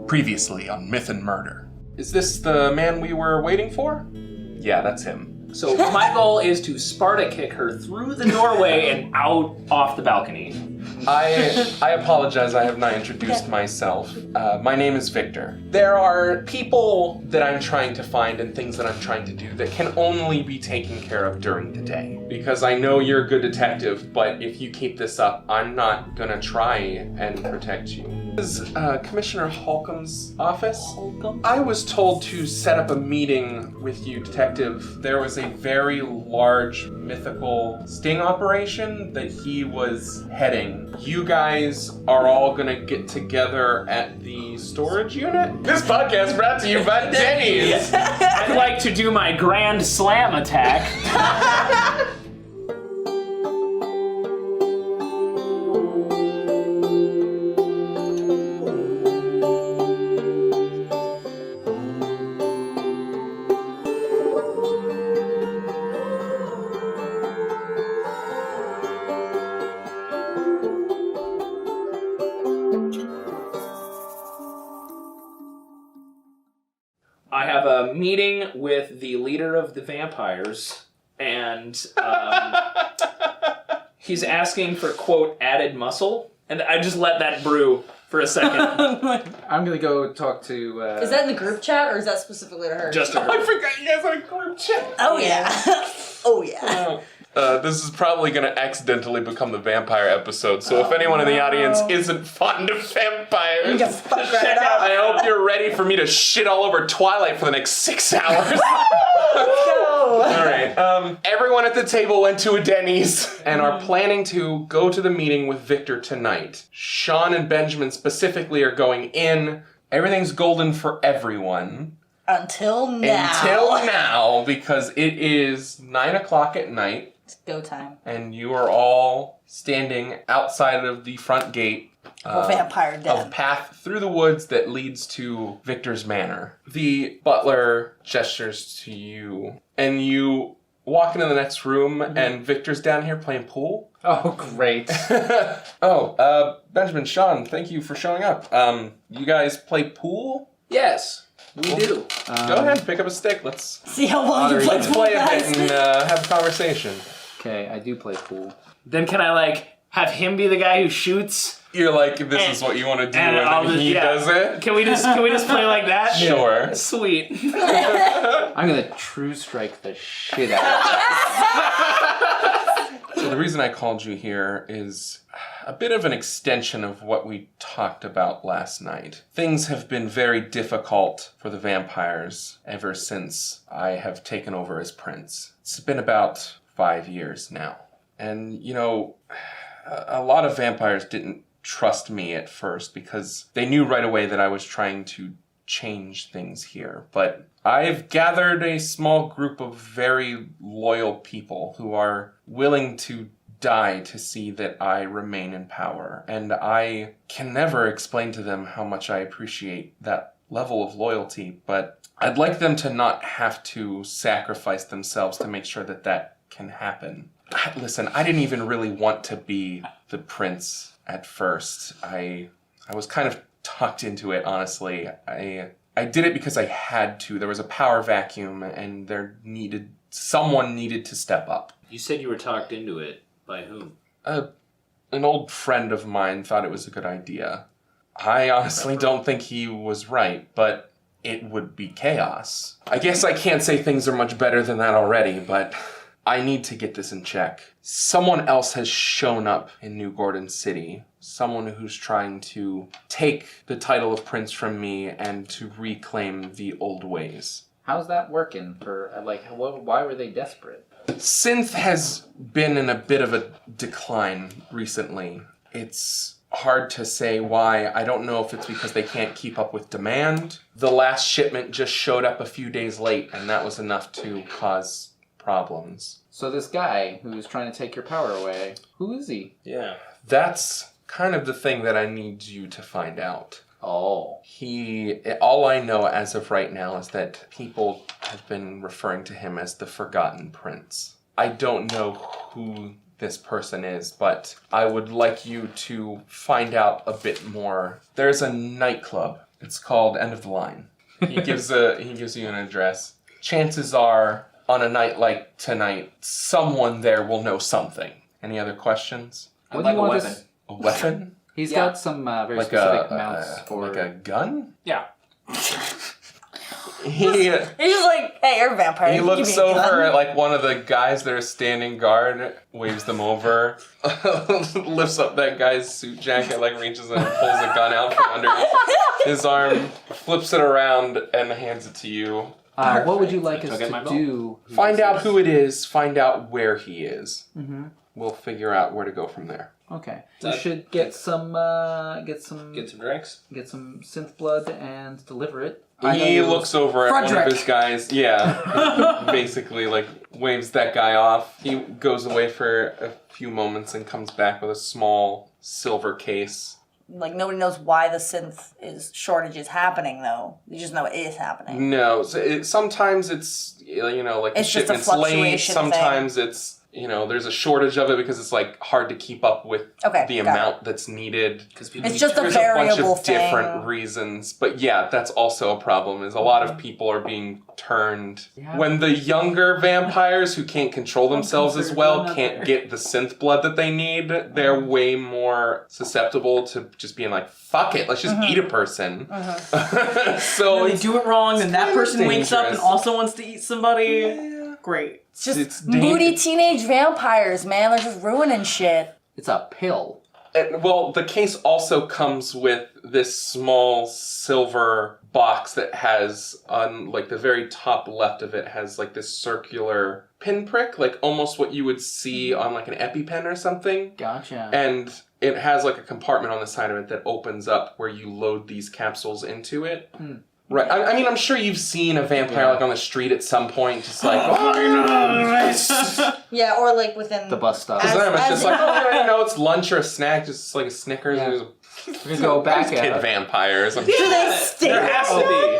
Previously on Mythandmurder. Is this the man we were waiting for? Yeah, that's him. So my goal is to Sparta kick her through the doorway and out off the balcony. I apologize, I have not introduced myself. My name is Victor. There are people that I'm trying to find and things that I'm trying to do that can only be taken care of during the day. Because I know you're a good detective, but if you keep this up, I'm not gonna try and protect you. This is Commissioner Holcomb's office. Holcomb? I was told to set up a meeting with you, Detective. There was a very large mythical sting operation that he was heading. You guys are all gonna get together at the storage unit? This podcast brought to you by Denny's! I'd like to do my grand slam attack. I have a meeting with the leader of the vampires, and he's asking for, quote, added muscle, and I just let that brew for a second. I'm gonna go talk to... Is that in the group chat, or is that specifically to her? Just to her. I forgot you guys had a group chat. Oh, yeah. Oh, yeah. This is probably going to accidentally become the vampire episode, so if anyone in the audience isn't fond of vampires, You can fuck right up. I hope you're ready for me to shit all over Twilight for the next 6 hours. Go. Alright, everyone at the table went to a Denny's and are planning to go to the meeting with Victor tonight. Sean and Benjamin specifically are going in. Everything's golden for everyone. Until now. Until now, because it is 9 o'clock at night. It's go time. And you are all standing outside of the front gate Vampire den. of path through the woods that leads to Victor's manor. The butler gestures to you, and you walk into the next room, and Victor's down here playing pool. Oh, great. Benjamin, Sean, thank you for showing up. You guys play pool? Yes, we do. Go ahead, pick up a stick. Let's See how well you play let's pool, play a guys. bit and have a conversation. Okay, I do play pool. Then can I, have him be the guy who shoots? You're like, this is what you want to do, and I'll then just- he yeah. does it? Can we just play like that? Sure. Sweet. I'm gonna true strike the shit out of So the reason I called you here is a bit of an extension of what we talked about last night. Things have been very difficult for the vampires ever since I have taken over as prince. It's been about 5 years now. And, a lot of vampires didn't trust me at first because they knew right away that I was trying to change things here. But I've gathered a small group of very loyal people who are willing to die to see that I remain in power. And I can never explain to them how much I appreciate that level of loyalty, but I'd like them to not have to sacrifice themselves to make sure that that can happen. Listen, I didn't even really want to be the prince at first. I was kind of tucked into it, honestly. I did it because I had to. There was a power vacuum, and someone needed to step up. You said you were talked into it. By whom? An old friend of mine thought it was a good idea. I honestly don't think he was right, but it would be chaos. I guess I can't say things are much better than that already, but I need to get this in check. Someone else has shown up in New Gordon City. Someone who's trying to take the title of prince from me and to reclaim the old ways. How's that working? Why were they desperate? Synth has been in a bit of a decline recently. It's hard to say why. I don't know if it's because they can't keep up with demand. The last shipment just showed up a few days late, and that was enough to cause problems. So this guy who's trying to take your power away, who is he? Yeah. That's kind of the thing that I need you to find out. Oh. All I know as of right now is that people have been referring to him as the Forgotten Prince. I don't know who this person is, but I would like you to find out a bit more. There's a nightclub It's called End of the Line. He gives you an address. Chances are, on a night like tonight, someone there will know something. Any other questions? I'd What do like you a want weapon. this? A weapon? He's Yeah. got some very Like specific mounts for... like a gun? Yeah. He He's just like, hey, you're a vampire. he Give looks me a over gun. at like one of the guys that are standing guard, waves them over, lifts up that guy's suit jacket, like reaches in and pulls a gun out from under his arm, flips it around, and hands it to you. what would you like Took us out my to belt. do? Find out who it is, find out where he is. Mm-hmm. We'll figure out where to go from there. Okay. That- We should get some Get some drinks. get some synth blood and deliver it. He looks over at one Frederick. of his guys. Yeah. Basically, like, waves that guy off. He goes away for a few moments and comes back with a small silver case. Like, nobody knows why the synth shortage is happening, though. You just know it is happening. No, so sometimes it's, you know, like the It's just a shipment's late. fluctuation Sometimes it's, you know, there's a shortage of it because it's, like, hard to keep up with Okay, the got amount that's needed. Because people It's need just to- a There's a bunch variable of different thing. reasons. But yeah, that's also a problem, is a lot of people are being turned. Yeah. When the younger vampires who can't control themselves as well can't get the synth blood that they need, they're way more susceptible to just being like, fuck it, let's just eat a person. So When they it's, do it wrong, and that kind of person wakes up and dangerous. also wants to eat somebody. Great. It's just It's moody dangerous. teenage vampires, man. They're just ruining shit. It's a pill. well, the case also comes with this small silver box that has, on like the very top left of it, has like this circular pinprick, like almost what you would see on like an EpiPen or something. Gotcha. And it has like a compartment on the side of it that opens up where you load these capsules into it. Right. I mean, I'm sure you've seen a vampire like on the street at some point, just like, Yeah, or like within The bus stop. As- them. It's just like, as- oh, you know, it's lunch or a snack, just like a Snickers. Yeah. There's a We're gonna go back kid at vampires. I'm Do sure. they stink? There has to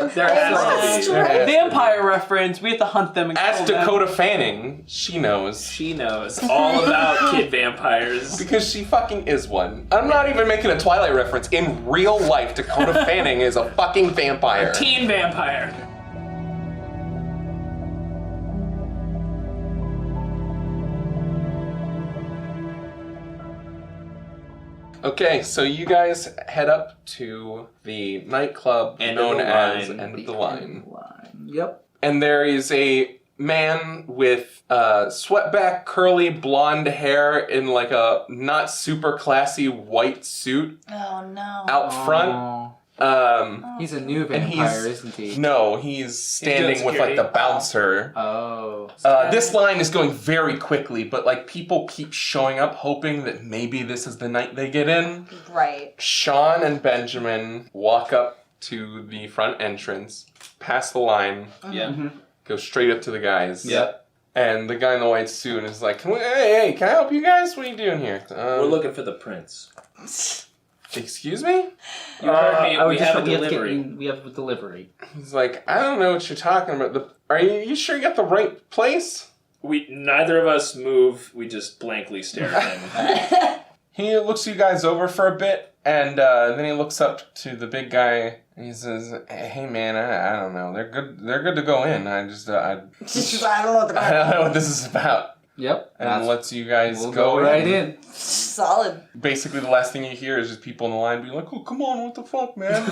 be. There has to be. There has to be. Vampire reference. We have to hunt them and Ask kill them. Dakota Fanning. She knows. She knows all about kid vampires. Because she fucking is one. I'm not even making a Twilight reference. In real life, Dakota Fanning is a fucking vampire. Teen vampire. Okay, so you guys head up to the nightclub End of known the as Line. End of the Line. Yep. And there is a man with sweatback, curly, blonde hair in like a not super classy white suit Oh no. out front. Oh, he's a new And he's- vampire, isn't he? No, he's standing with like the security. bouncer. Oh. This line is going very quickly, but like people keep showing up hoping that maybe this is the night they get in. Right. Sean and Benjamin walk up to the front entrance, pass the line, Yeah. go straight up to the guys. Yep. And the guy in the white suit is like, hey, can I help you guys? What are you doing here? We're looking for the prince. Excuse me? You heard me. Oh, We have a we have to get delivery. in- we have a delivery. He's like, I don't know what you're talking about. Are you sure you got the right place? We neither of us move. We just blankly stare at him. He looks you guys over for a bit, and then he looks up to the big guy, and he says, "Hey, man, I don't know. They're good. They're good to go in. I just, I I don't know what the I don't know what this is about." Yep. And lets you guys we'll go right in. Solid. Basically, the last thing you hear is just people in the line being like, "Oh, come on, what the fuck, man?"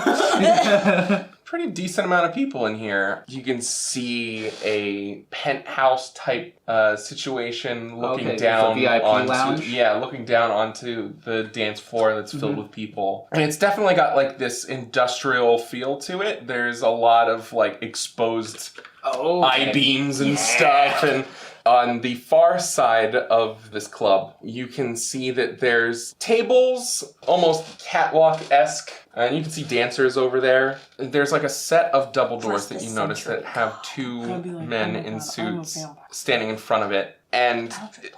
Pretty decent amount of people in here. You can see a penthouse type situation looking Okay, down there's a VIP onto lounge? looking down onto the dance floor that's filled with people. And it's definitely got like this industrial feel to it. There's a lot of like exposed I-beams and stuff, and on the far side of this club, you can see that there's tables, almost catwalk-esque, and you can see dancers over there. There's like a set of double doors that you notice that have two men in suits standing in front of it. And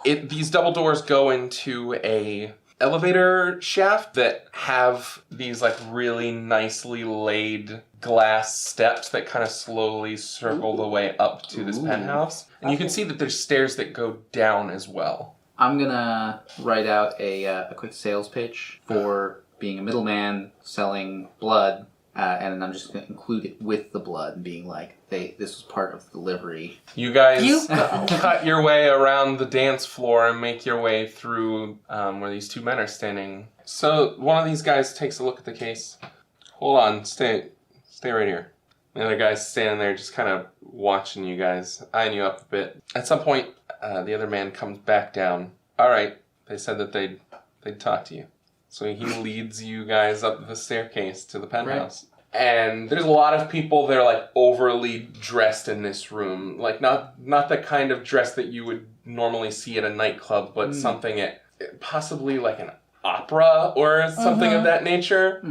these double doors go into a elevator shaft that have these like really nicely laid glass steps that kind of slowly circle the way up to this penthouse. And you can see that there's stairs that go down as well. I'm gonna write out a quick sales pitch for being a middleman selling blood and then I'm just going to include it with the blood and being like, this was part of the delivery. You guys You go. cut your way around the dance floor and make your way through where these two men are standing. So one of these guys takes a look at the case. Hold on, stay right here. The other guy's standing there just kind of watching you guys, eyeing you up a bit. At some point, the other man comes back down. All right, they said that they'd talk to you. So he leads you guys up the staircase to the penthouse. Right. And there's a lot of people that are like overly dressed in this room. Like not the kind of dress that you would normally see at a nightclub, but something at possibly like an opera or something of that nature.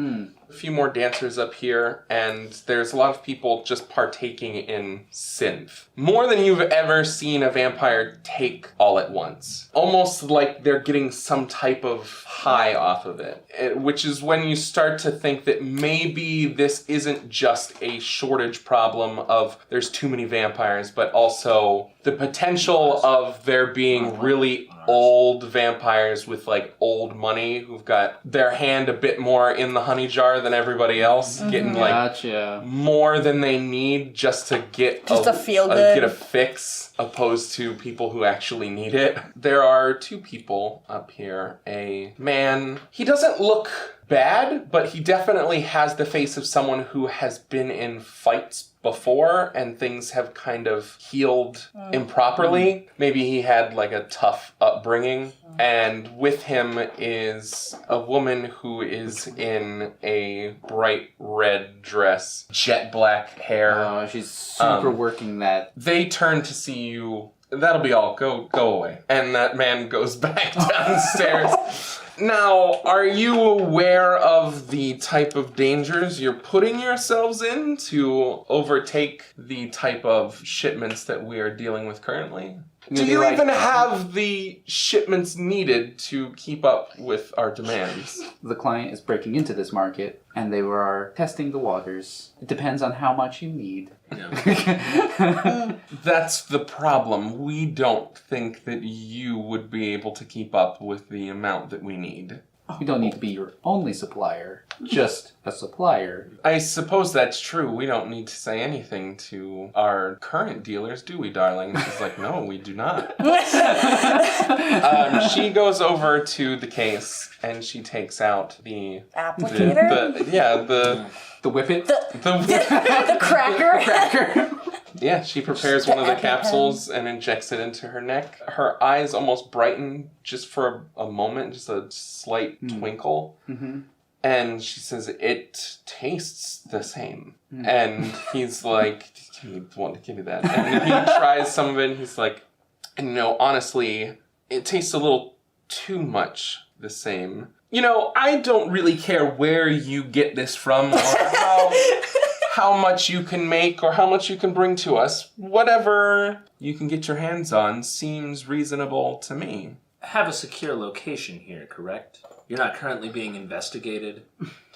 A few more dancers up here, and there's a lot of people just partaking in synth. More than you've ever seen a vampire take all at once. Almost like they're getting some type of high off of it. Which is when you start to think that maybe this isn't just a shortage problem of there's too many vampires, but also the potential of there being really old vampires with like old money who've got their hand a bit more in the honey jar than everybody else, getting like more than they need just to get to feel good, get a fix, opposed to people who actually need it. There are two people up here. A man, he doesn't look bad, but he definitely has the face of someone who has been in fights before and things have kind of healed improperly. Maybe he had like a tough upbringing. And with him is a woman who is in a bright red dress, jet black hair. Oh, she's super working that. They turn to see you. That'll be all. Go away. And that man goes back downstairs. Now, are you aware of the type of dangers you're putting yourselves in to overtake the type of shipments that we are dealing with currently? Do you even have the shipments needed to keep up with our demands? The client is breaking into this market, and they are testing the waters. It depends on how much you need. Yeah. That's the problem. We don't think that you would be able to keep up with the amount that we need. We don't need to be your only supplier, just a supplier. I suppose that's true. We don't need to say anything to our current dealers, do we, darling? She's like, no, we do not. She goes over to the case and she takes out the applicator. The whippet, the cracker. Yeah, she prepares one of the capsules and injects it into her neck. Her eyes almost brighten just for a moment, just a slight twinkle. Mm-hmm. And she says, it tastes the same. And he's like, you want to give me that? And he tries some of it and he's like, honestly, it tastes a little too much the same. I don't really care where you get this from or how much you can make or how much you can bring to us. Whatever you can get your hands on seems reasonable to me. Have a secure location here, correct? You're not currently being investigated.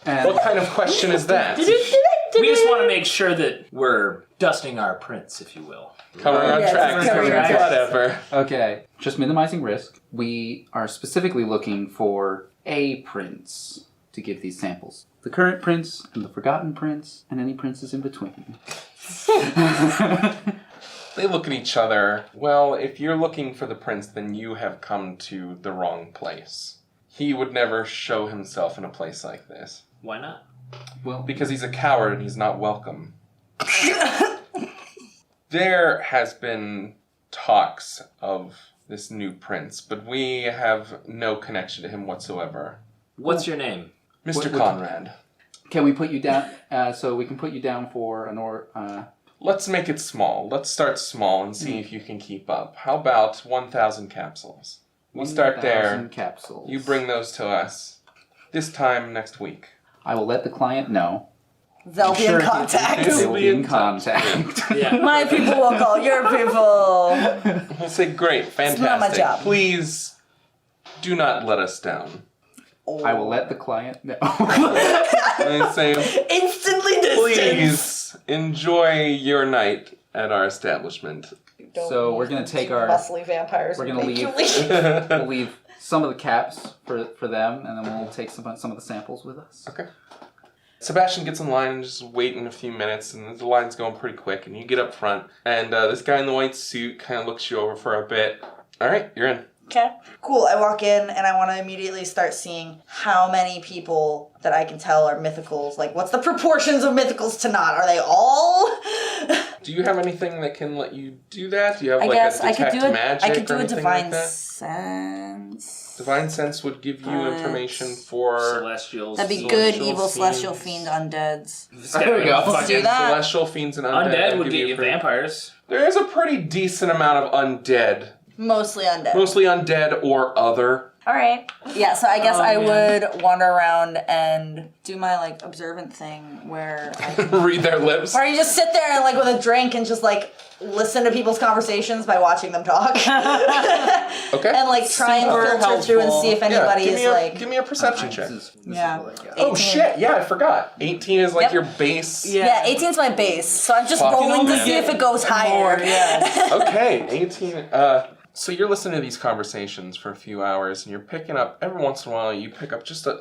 What kind of question is that? We just want to make sure that we're dusting our prints, if you will. Covering our tracks. Whatever. Okay, just minimizing risk. We are specifically looking for A prints to give these samples. The current prince and the forgotten prince and any princes in between. They look at each other. Well, if you're looking for the prince, then you have come to the wrong place. He would never show himself in a place like this. Why not? Well, because he's a coward and he's not welcome. There has been talks of this new prince, but we have no connection to him whatsoever. What's your name? Mr. Conrad. Can we put you down, so we can put you down for an Let's make it small. Let's start small and see if you can keep up. How about 1,000 capsules? We start there. 1,000 capsules. You bring those to us. This time next week. I will let the client know. They'll be in contact. They'll be in contact. Yeah. My people will call your people. We'll say, great, fantastic. It's not my job. Please do not let us down. I will let the client know. I say, Instantly distance. please enjoy your night at our establishment. So we're gonna take our muscly vampires. We're gonna leave. We'll leave some of the caps for them, and then we'll take some of the samples with us. Okay. Sebastian gets in line and just waiting a few minutes, and the line's going pretty quick, and you get up front, and this guy in the white suit kind of looks you over for a bit. All right, you're in. Okay. Cool. I walk in and I want to immediately start seeing how many people that I can tell are mythicals. Like, what's the proportions of mythicals to not? Are they all? Do you have anything that can let you do that? Do you have I like guess a I detect could do it. magic I could do or a anything divine like that? sense. Divine sense would give you But- information for Celestials. That'd be Celestial good, evil, celestial, fiends. fiend, undeads. There we go. Let's do that. celestial fiends and undead. Undead would give get you pretty- vampires. There is a pretty decent amount of undead. Mostly undead. Mostly undead or other. All right. Yeah, so I guess Oh, I man. would wander around and do my, like, observant thing where I can... Read their lips. Or you just sit there and, like, with a drink and just, like, listen to people's conversations by watching them talk. Okay. And, like, try and Super filter through and see if Yeah, anybody give is, me a, like... give me a perception check. This is Yeah. what I got. Oh 18. shit, yeah, I forgot. 18 is like Yep. your base. Yeah, 18's my base, so I'm just Fucking rolling to man. see if it goes higher. More, yeah. Okay, 18. So you're listening to these conversations for a few hours, and you're picking up, every once in a while, you pick up just a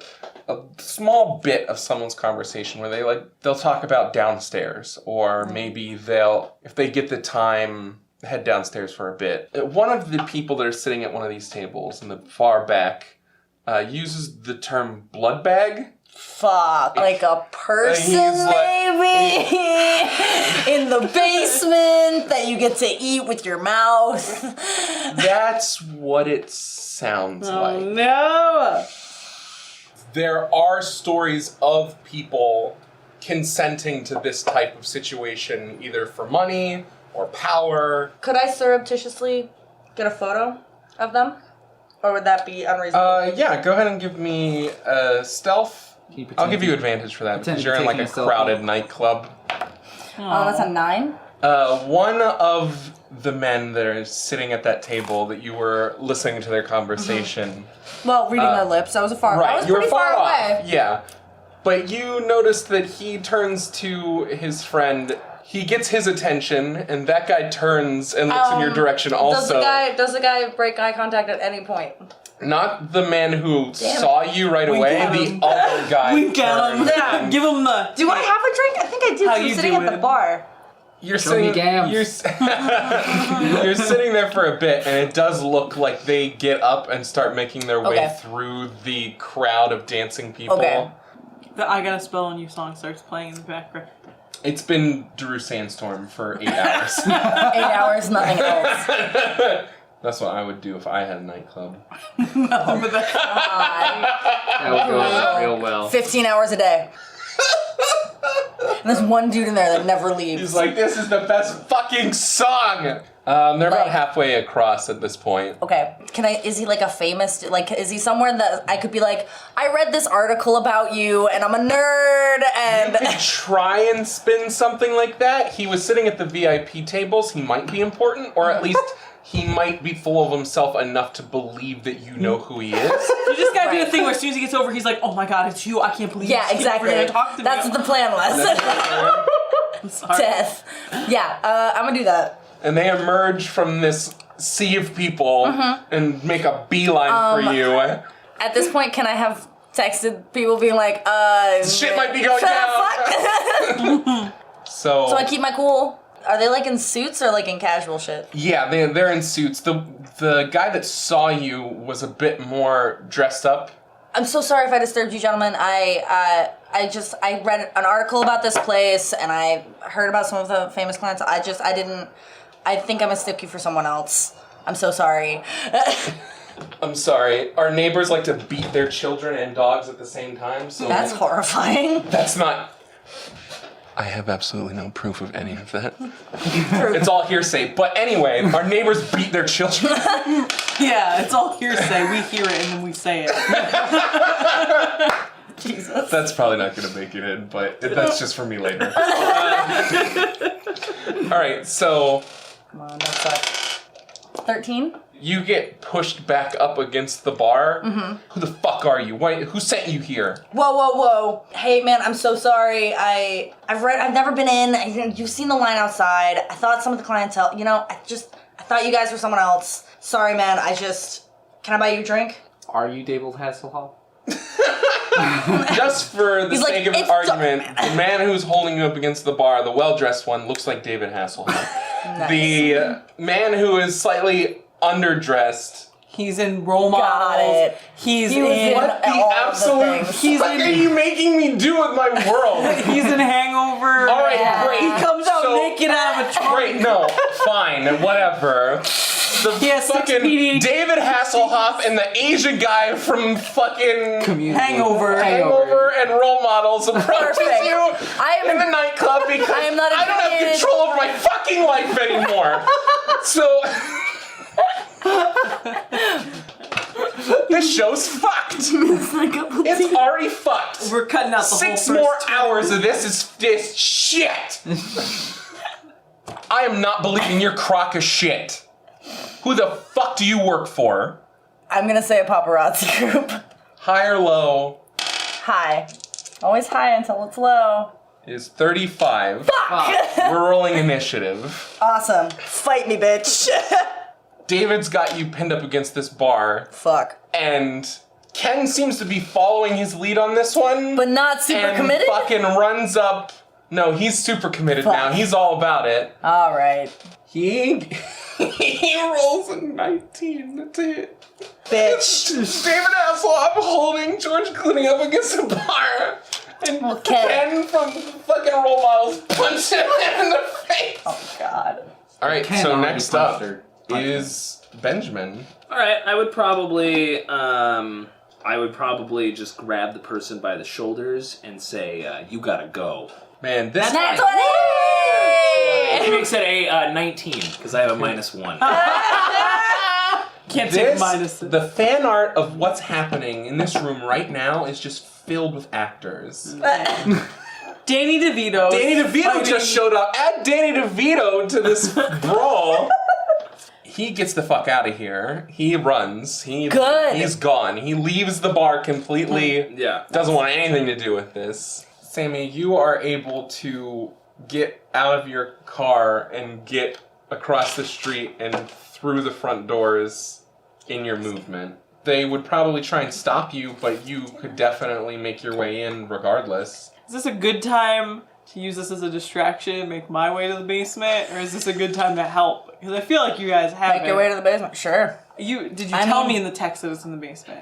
small bit of someone's conversation where they'll talk about downstairs, or maybe if they get the time, head downstairs for a bit. One of the people that are sitting at one of these tables in the far back uses the term blood bag. Fuck, like a person, He's like- maybe in the basement that you get to eat with your mouth. That's what it sounds Oh like. no! There are stories of people consenting to this type of situation, either for money or power. Could I surreptitiously get a photo of them, or would that be unreasonable? Yeah, go ahead and give me stealth. Can you I'll pretend give to- you advantage for that pretend because you're you're in like a taking a selfie. crowded nightclub. Oh, that's a 9. One of the men that are sitting at that table that you were listening to their conversation. Well, reading their lips, I was I was you were pretty far away. off. Yeah. But you notice that he turns to his friend. He gets his attention, and that guy turns and looks in your direction also. Does the guy break eye contact at any point? Not the man who saw you right Wink away, at the him. other guy. Wink at him. turned Yeah. and- Give him the. Do I have a drink? I think I do. 'Cause How I'm you sitting at the doing? bar. You're Show me sitting, gams. you're sitting there for a bit, and it does look like they get up and start making their way Okay. through the crowd of dancing people. Okay. The I Got a Spell on You song starts playing in the background. It's been Drew Sandstorm for 8 hours. 8 hours, nothing else. That's what I would do if I had a nightclub. Nothing but that. That would go real well. 15 hours a day. And there's one dude in there that never leaves. He's like, this is the best fucking song! They're about Like- halfway across at this point. Okay, is he like a famous, like, is he somewhere that I could be like, I read this article about you and I'm a nerd and... You could try and spin something like that. He was sitting at the VIP tables. He might be important, or at least he might be full of himself enough to believe that you know who he is. You just gotta do Right. the thing where as soon as he gets over, he's like, "Oh my god, it's you! I can't believe Yeah, you came over exactly. here to talk to That's me." what the plan was. I'm sorry. Death. Yeah, I'm gonna do that. And they emerge from this sea of people and make a beeline for you. At this point, can I have texted people being like, Shit might be going down. down. So yeah, they're in suits. The guy that saw you was a bit more dressed up. I'm so sorry if I disturbed you, gentlemen. I read an article about this place and I heard about some of the famous clients. I think I mistook you for someone else. I'm so sorry. I'm sorry. Our neighbors like to beat their children and dogs at the same time, so That's horrifying. that's not. I have absolutely no proof of any of that. It's all hearsay. But anyway, our neighbors beat their children. Yeah, it's all hearsay. We hear it and then we say it. Jesus. That's probably not going to make it in, but that's just for me later. All right, so Come on, that sucks. 13? you get pushed back up against the bar. Who the fuck are you? Who sent you here? Whoa. Hey, man, I'm so sorry. I've never been in. You've seen the line outside. I thought some of the clientele, I thought you guys were someone else. Sorry, man, can I buy you a drink? Are you David Hasselhoff? Just for the He's like, sake of "It's argument, the man who's holding you up against the bar, the well-dressed one, looks like David Hasselhoff. Nice. The man who is slightly underdressed. He's in role models. Got it. He's He was in. What the all of the absolute things. fuck are you making me do with my world? He's in Hangover. All right, Yeah. great. He comes out So- naked out of a trunk. Great, no, fine, whatever. The He has fucking 6 PDHD. David Hasselhoff and the Asian guy from fucking Community. Hangover. Hangover and Role Models approaches Perfect. you I am in the nightclub because I am not I don't have intimidated. control over my fucking life anymore. So this show's fucked. It's already fucked. We're cutting out the whole 6 first more 2. hours of this shit. I am not believing your crock of shit. Who the fuck do you work for? I'm gonna say a paparazzi group. High or low High. Always high until it's low. is 35. We're rolling initiative. Awesome. Fight me, bitch. David's got you pinned up against this bar, Fuck. and Ken seems to be following his lead on this one. But not super and committed? fucking runs up. No, he's super committed Fuck. now. He's all about it. Alright. He rolls a 19 to hit. Bitch. David Hasselhoff holding George Clooney up against the bar. And Okay. Ken from fucking Role Models punches him in the face. Oh god. Alright, Ken so already next punched up her. is Benjamin. All right, I would probably just grab the person by the shoulders and say, "You gotta go." Man, this Nat Which 20! makes it a 19 because I have a -1. Can't take this, minuses. the fan art of what's happening in this room right now is just filled with actors. Danny DeVito. Danny DeVito just showed up. Add Danny DeVito to this brawl. He gets the fuck out of here. He runs. Good. He's gone. He leaves the bar completely. Yeah. Doesn't want anything to do with this. Sammy, you are able to get out of your car and get across the street and through the front doors in your movement. They would probably try and stop you, but you could definitely make your way in regardless. Is this a good time to use this as a distraction and make my way to the basement, or is this a good time to help? Because I feel like you guys have Make your way to the basement. Sure. Did you I tell mean- me in the text that it's in the basement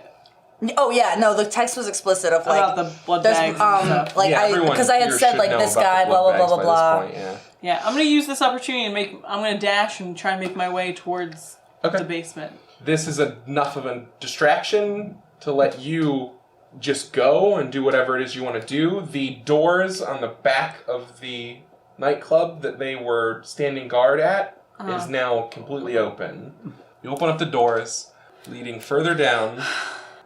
Oh yeah, no, the text was explicit of like about the blood there's bags and stuff? like Yeah, everyone because I had here said should like know this about guy the blah blood blah blah bags blah by blah. this point, Yeah, I'm gonna use this opportunity and I'm gonna dash and try and make my way towards Okay. the basement. This is enough of a distraction to let you just go and do whatever it is you want to do. The doors on the back of the nightclub that they were standing guard at is now completely open. You open up the doors, leading further down,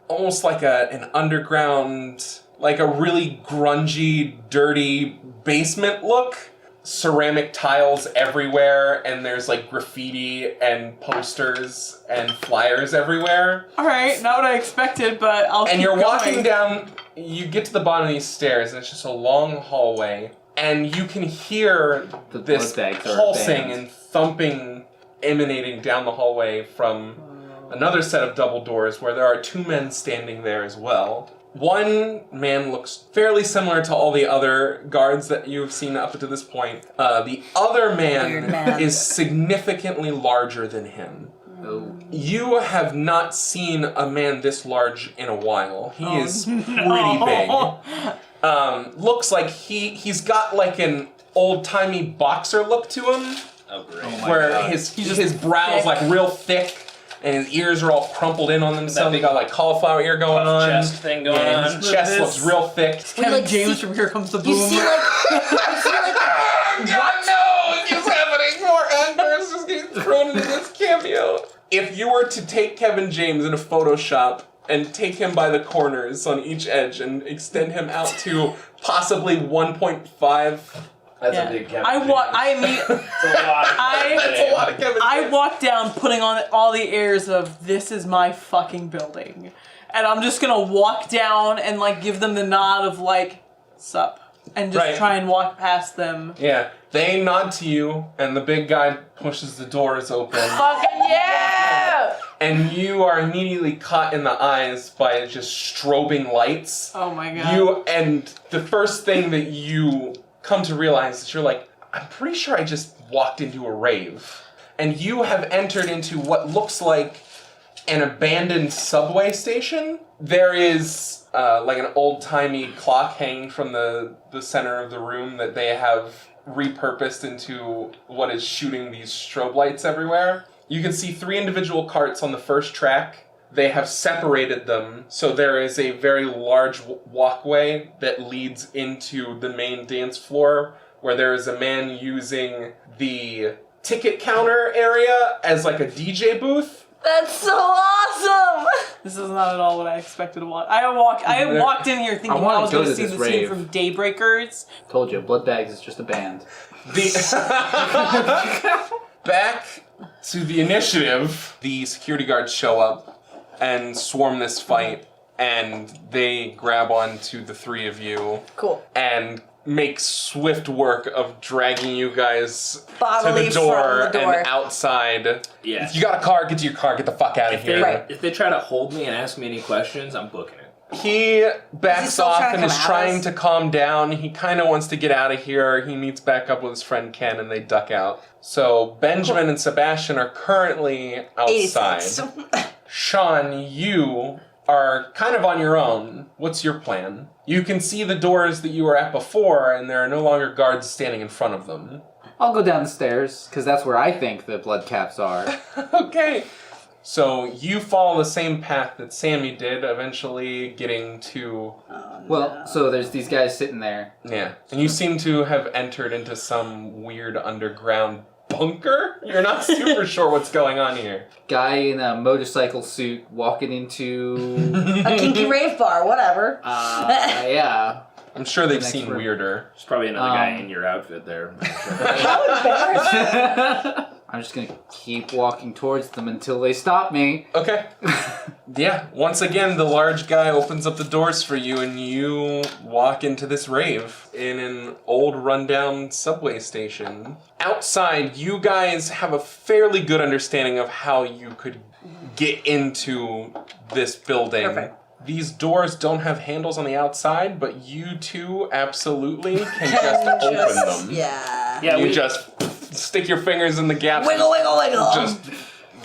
almost like an underground, like a really grungy, dirty basement look. Ceramic tiles everywhere, and there's like graffiti and posters and flyers everywhere. All right, not what I expected, but I'll. And keep you're going. walking down, you get to the bottom of these stairs, and it's just a long hallway, and you can hear The this blood bags are pulsing banned. and thumping emanating down the hallway from another set of double doors where there are 2 men standing there as well. One man looks fairly similar to all the other guards that you've seen up to this point. The other Weird man man. is significantly larger than him. Oh. You have not seen a man this large in a while. He is pretty No. big. Looks like he's got like an old-timey boxer look to him, Oh, great. where his brow's thick. like real thick, and his ears are all crumpled in on themselves. He got like cauliflower ear going on. chest thing going Yeah, on. his chest This- looks real thick. Kevin like, James see- from Here Comes the Boom. You see like God no! It's happening. More actors just getting thrown into this cameo. If you were to take Kevin James in a Photoshop and take him by the corners on each edge and extend him out to possibly 1.5. That's Yeah. a big Kevin I James. wa- I mean, It's a lot. That's a lot of Kevin James. I walked down putting on all the airs of this is my fucking building. And I'm just gonna walk down and like give them the nod of like, sup. And just Right. try and walk past them. Yeah, they nod to you, and the big guy pushes the doors open. fucking yeah! and you are immediately caught in the eyes by just strobing lights. Oh my god. And the first thing that you come to realize is you're like, I'm pretty sure I just walked into a rave. And you have entered into what looks like an abandoned subway station. There is like an old-timey clock hanging from the center of the room that they have repurposed into what is shooting these strobe lights everywhere. You can see 3 individual carts on the first track. They have separated them, so there is a very large walkway that leads into the main dance floor, where there is a man using the ticket counter area as like a DJ booth. That's so awesome! This is not at all what I expected to watch. I walked in here thinking I was going to see the scene from Daybreakers. Told you, Bloodbags is just a band. Back to the initiative, the security guards show up and swarm this fight, and they grab onto the 3 of you. Cool. And make swift work of dragging you guys Bodily to the door, from the door and outside. Yeah. If you got a car, get to your car, get the fuck out of here. Right. If they try to hold me and ask me any questions, I'm booking it. He backs still off trying to and is come at trying us? to calm down. He kind of wants to get out of here. He meets back up with his friend Ken, and they duck out. So Benjamin and Sebastian are currently outside. 86. Sean, you are kind of on your own. What's your plan? You can see the doors that you were at before, and there are no longer guards standing in front of them. I'll go down the stairs, because that's where I think the blood caps are. Okay. So you follow the same path that Sami did, eventually getting to... Well, so there's these guys sitting there. Yeah. And you seem to have entered into some weird underground bunker? You're not super sure what's going on here. Guy in a motorcycle suit walking into... A kinky rave bar, whatever. Yeah. I'm sure they've Next seen room. weirder. There's probably another guy in your outfit there. How embarrassing. I'm just gonna keep walking towards them until they stop me. Okay. Yeah, once again, the large guy opens up the doors for you, and you walk into this rave in an old rundown subway station. Outside, you guys have a fairly good understanding of how you could get into this building. Perfect. These doors don't have handles on the outside, but you two absolutely can just open them. Yeah. Yeah, You just stick your fingers in the gaps. Wiggle, wiggle, wiggle. Just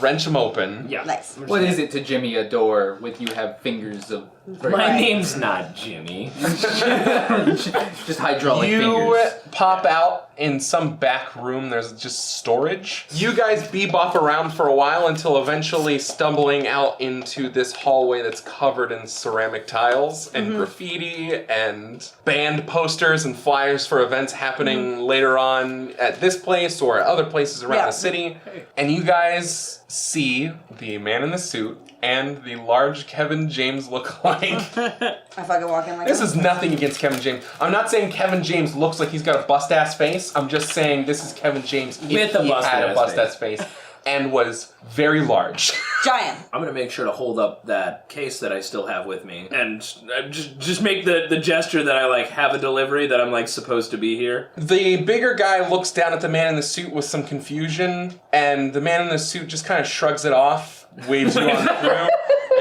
wrench them open. Yeah. Nice. What is it to jimmy a door with you have fingers of... My name's not Jimmy. just hydraulic You fingers. pop out in some back room. There's just storage. You guys bebop around for a while until eventually stumbling out into this hallway that's covered in ceramic tiles and graffiti and band posters and flyers for events happening later on at this place or at other places around Yeah. the city. And you guys see the man in the suit and the large Kevin James lookalike. I fucking walk in like This is nothing against Kevin James. I'm not saying Kevin James looks like he's got a bust-ass face. I'm just saying this is Kevin James With if a he had a bust-ass bust-ass face and was very large. giant. I'm gonna make sure to hold up that case that I still have with me, and just make the gesture that I like have a delivery that I'm like supposed to be here. The bigger guy looks down at the man in the suit with some confusion, and the man in the suit just kind of shrugs it off, waves you on through,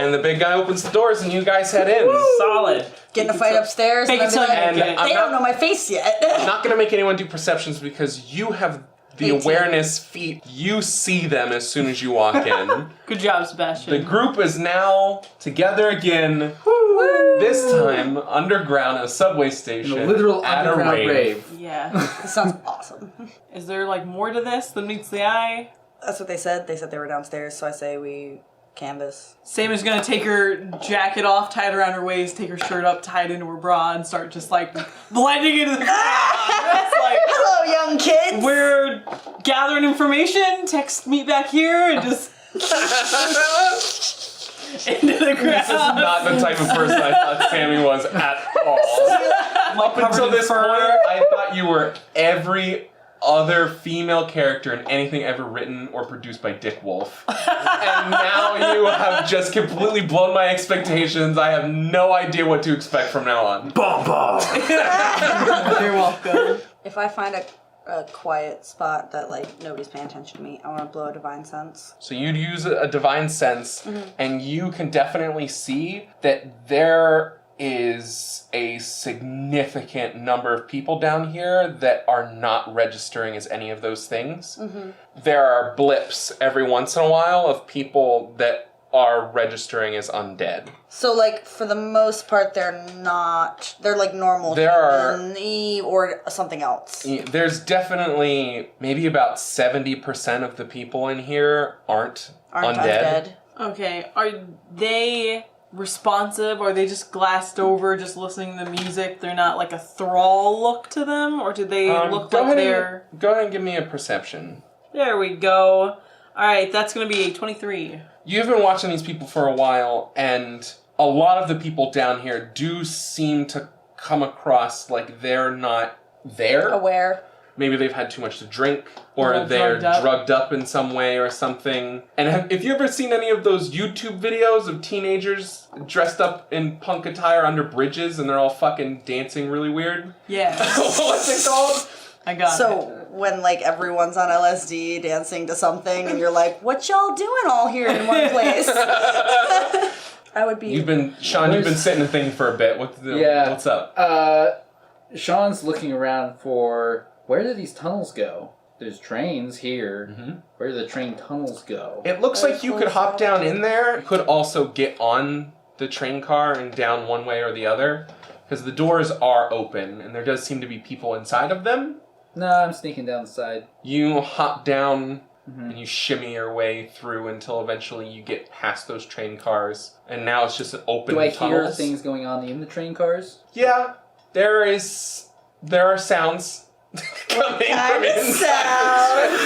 and the big guy opens the doors and you guys head in. Solid. Getting a fight upstairs. Make And it I'll be so- like, And I'm they don't not- know my face yet. I'm not gonna make anyone do perceptions because you have the 18. awareness feat. You see them as soon as you walk in. Good job, Sebastian. The group is now together again. This time underground at a subway station. In a literal at a underground rave. rave. Yeah. This sounds awesome. Is there like more to this than meets the eye? That's what they said. They said they were downstairs, so I say we canvas. Sami's gonna take her jacket off, tie it around her waist, take her shirt up, tie it into her bra, and start just like blending into the crowd. It's like, Hello, young kids. we're gathering information, text me back here, and just into the crowd. This is not the type of person I thought Sami was at all. Up until this point, I thought you were every other female character in anything ever written or produced by Dick Wolf. And now you have just completely blown my expectations. I have no idea what to expect from now on. Bomb bomb. You're welcome. If I find a a quiet spot that like nobody's paying attention to me. I want to blow a divine sense. So you'd use a divine sense, and you can definitely see that there is a significant number of people down here that are not registering as any of those things. There are blips every once in a while of people that are registering as undead. So, like, for the most part, they're not... They're, like, normal human or something else. There's definitely maybe about 70% of the people in here aren't undead. Okay, are they responsive, or are they just glassed over, just listening to the music? They're not, like, a thrall look to them? Or do they look like they're... Go ahead and give me a perception. There we go. Alright, that's gonna be a 23. You've been watching these people for a while, and a lot of the people down here do seem to come across like they're not there. Aware. Maybe they've had too much to drink, or they're drugged up in some way or something. And have you ever seen any of those YouTube videos of teenagers dressed up in punk attire under bridges, and they're all fucking dancing really weird? Yeah. What's it called? I got it. So when like everyone's on LSD dancing to something and you're like, what y'all doing all here in one place? I would be... Sean, you've been sitting and thinking for a bit. What's up? Sean's looking around for, where do these tunnels go? There's trains here. Where do the train tunnels go? It looks like you could hop down in there. You could also get on the train car and down one way or the other, because the doors are open and there does seem to be people inside of them. No, I'm sneaking down the side. You hop down and you shimmy your way through until eventually you get past those train cars, and now it's just an open tunnels. Do I hear things going on in the train cars? Yeah, there are sounds coming from inside.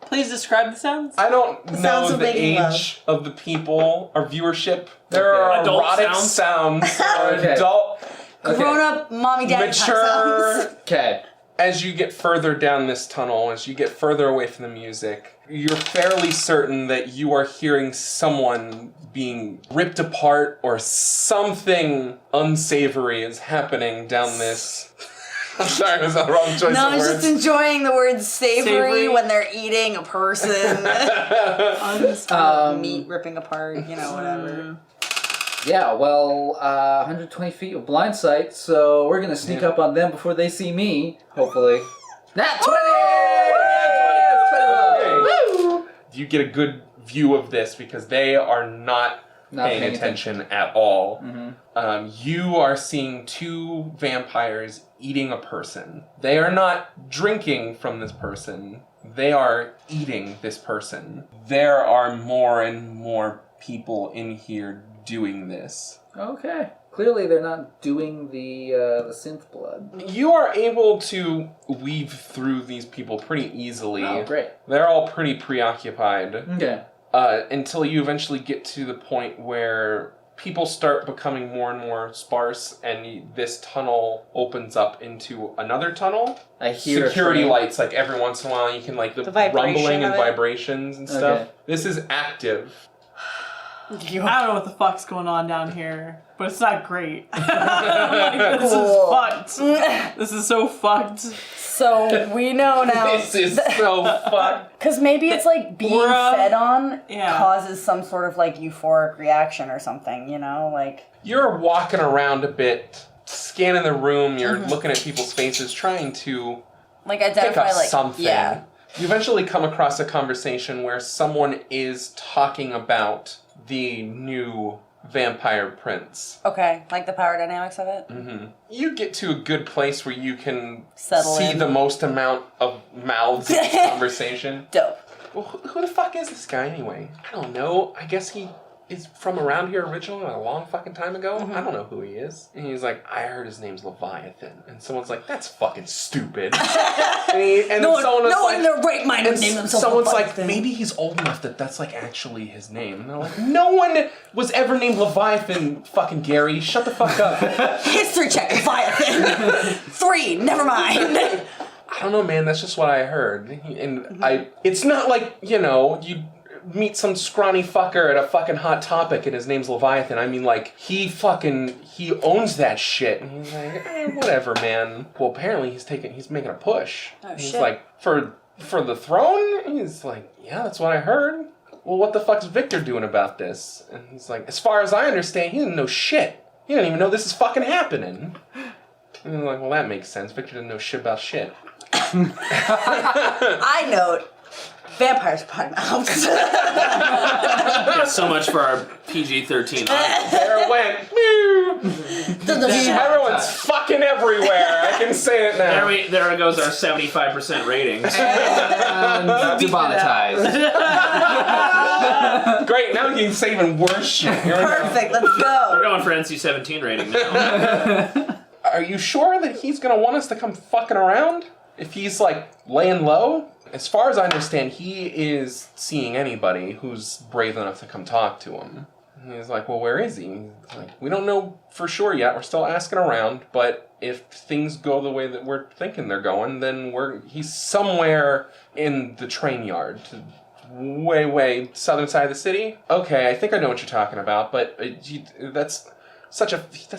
Please describe the sounds. I don't know the age of the people or viewership. There are Adult erotic sounds. Okay. Adult, Grown-up mommy daddy mature. sounds. Okay. As you get further down this tunnel, as you get further away from the music, you're fairly certain that you are hearing someone being ripped apart, or something unsavory is happening down this. I'm sorry, was that the wrong choice of words? No, I'm just enjoying the word savory when they're eating a person. Meat ripping apart, whatever. Yeah, well, 120 feet of blind sight, so we're gonna sneak up on them before they see me, hopefully. Nat 20! You get a good view of this because they are not paying attention at all. You are seeing two vampires eating a person. They are not drinking from this person. They are eating this person. There are more and more people in here doing this. Okay. Clearly they're not doing the synth blood. You are able to weave through these people pretty easily. Oh, great. They're all pretty preoccupied. Okay. Until you eventually get to the point where people start becoming more and more sparse, and this tunnel opens up into another tunnel. I hear security lights, like every once in a while you can like the rumbling and vibrations and stuff. Okay. This is active. I don't know what the fuck's going on down here, but it's not great. Like, this is fucked. This is so fucked. So we know now. This is so fucked. Because maybe it's like being fed on causes some sort of like euphoric reaction or something, like... You're walking around a bit, scanning the room, you're looking at people's faces, trying to like identify pick up like something. Yeah. You eventually come across a conversation where someone is talking about the new vampire prince. Okay, like the power dynamics of it? You get to a good place where you can Settle see in. the most amount of mouths in this conversation. Dope. Well, who the fuck is this guy anyway? I don't know. I guess he is from around here originally, a long fucking time ago. I don't know who he is. And he's like, I heard his name's Leviathan. And someone's like, that's fucking stupid. No one in their right mind would name themselves someone's Leviathan. like, maybe he's old enough that that's like actually his name. And they're like, no one was ever named Leviathan, fucking Gary. Shut the fuck up. History check, Leviathan. 3, never mind. I don't know, man. That's just what I heard. And it's not like, meet some scrawny fucker at a fucking Hot Topic and his name's Leviathan. I mean, like, he owns that shit. And he's like, whatever, man. Well, apparently he's making a push. Oh, he's shit. like, for the throne? He's like, yeah, that's what I heard. Well, what the fuck's Victor doing about this? And he's like, as far as I understand, he didn't know shit. He didn't even know this is fucking happening. And I'm like, well, that makes sense. Victor didn't know shit about shit. I note, vampires prime out. Yeah, so much for our PG-13. There it went. Everyone's fucking everywhere. I can say it now. There goes our 75% ratings. Demonetized. Great, now you can say even worse shit. Perfect, let's We're go. going for NC-17 rating now. Are you sure that he's gonna want us to come fucking around? If he's, like, laying low? As far as I understand, he is seeing anybody who's brave enough to come talk to him. And he's like, well, where is he? He's like, we don't know for sure yet. We're still asking around. But if things go the way that we're thinking they're going, then he's somewhere in the train yard. Way southern side of the city. Okay, I think I know what you're talking about. But that's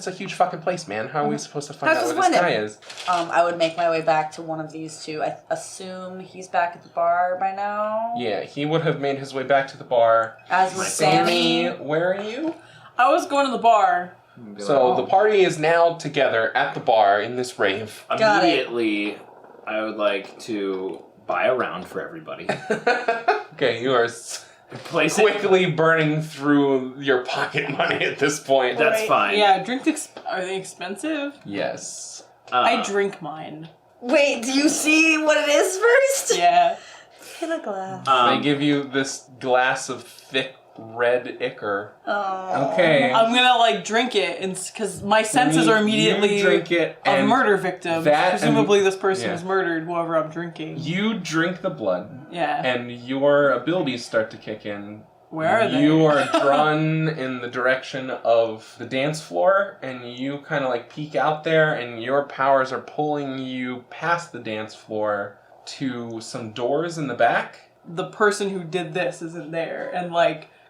a huge fucking place, man. How are we supposed to find out where this guy is? I would make my way back to one of these two. I assume he's back at the bar by now. Yeah, he would have made his way back to the bar. As was Sammy. Where are you? I was going to the bar. So the party is now together at the bar in this rave. Got it. Immediately, I would like to buy a round for everybody. Okay, you are Place it. quickly burning through your pocket money at this point. That's fine. Yeah, are they expensive? Yes. I drink mine. Wait, do you see what it is first? Yeah. In a glass. They give you this glass of thick red ichor. Oh. Okay. I'm gonna drink it, because my senses are immediately You drink it, of and murder victims. that Presumably, and- this person yeah. was murdered. Whoever I'm drinking. you drink the blood, Yeah. and your abilities start to kick in. Where are they? You are drawn in the direction of the dance floor, and you kind of peek out there, and your powers are pulling you past the dance floor to some doors in the back. The person who did this isn't there, and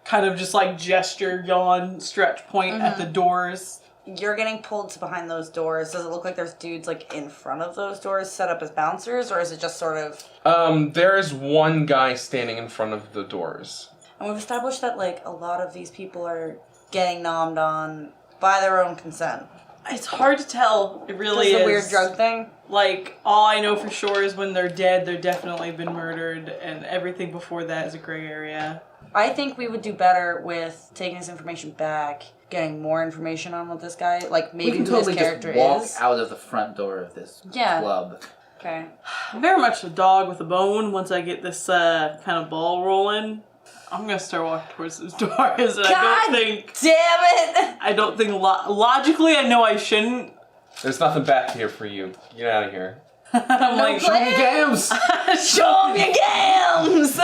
kind of just gesture, yawn, stretch, point at the doors. You're getting pulled to behind those doors. Does it look like there's dudes in front of those doors set up as bouncers, or is it just sort of... There is one guy standing in front of the doors. And we've established that a lot of these people are getting nommed on by their own consent. It's hard to tell. It really is. It's a weird drug thing. All I know for sure is when they're dead, they're definitely been murdered, and everything before that is a gray area. I think we would do better with taking this information back, getting more information on what this guy, maybe We can who totally his character just walk is. out of the front door of this club. Okay. I'm very much a dog with a bone. Once I get this kind of ball rolling, I'm gonna start walking towards those doors, and God I don't think logically I know I shouldn't. There's nothing back here for you. Get out of here. I'm Show me games! Show 'em your gams!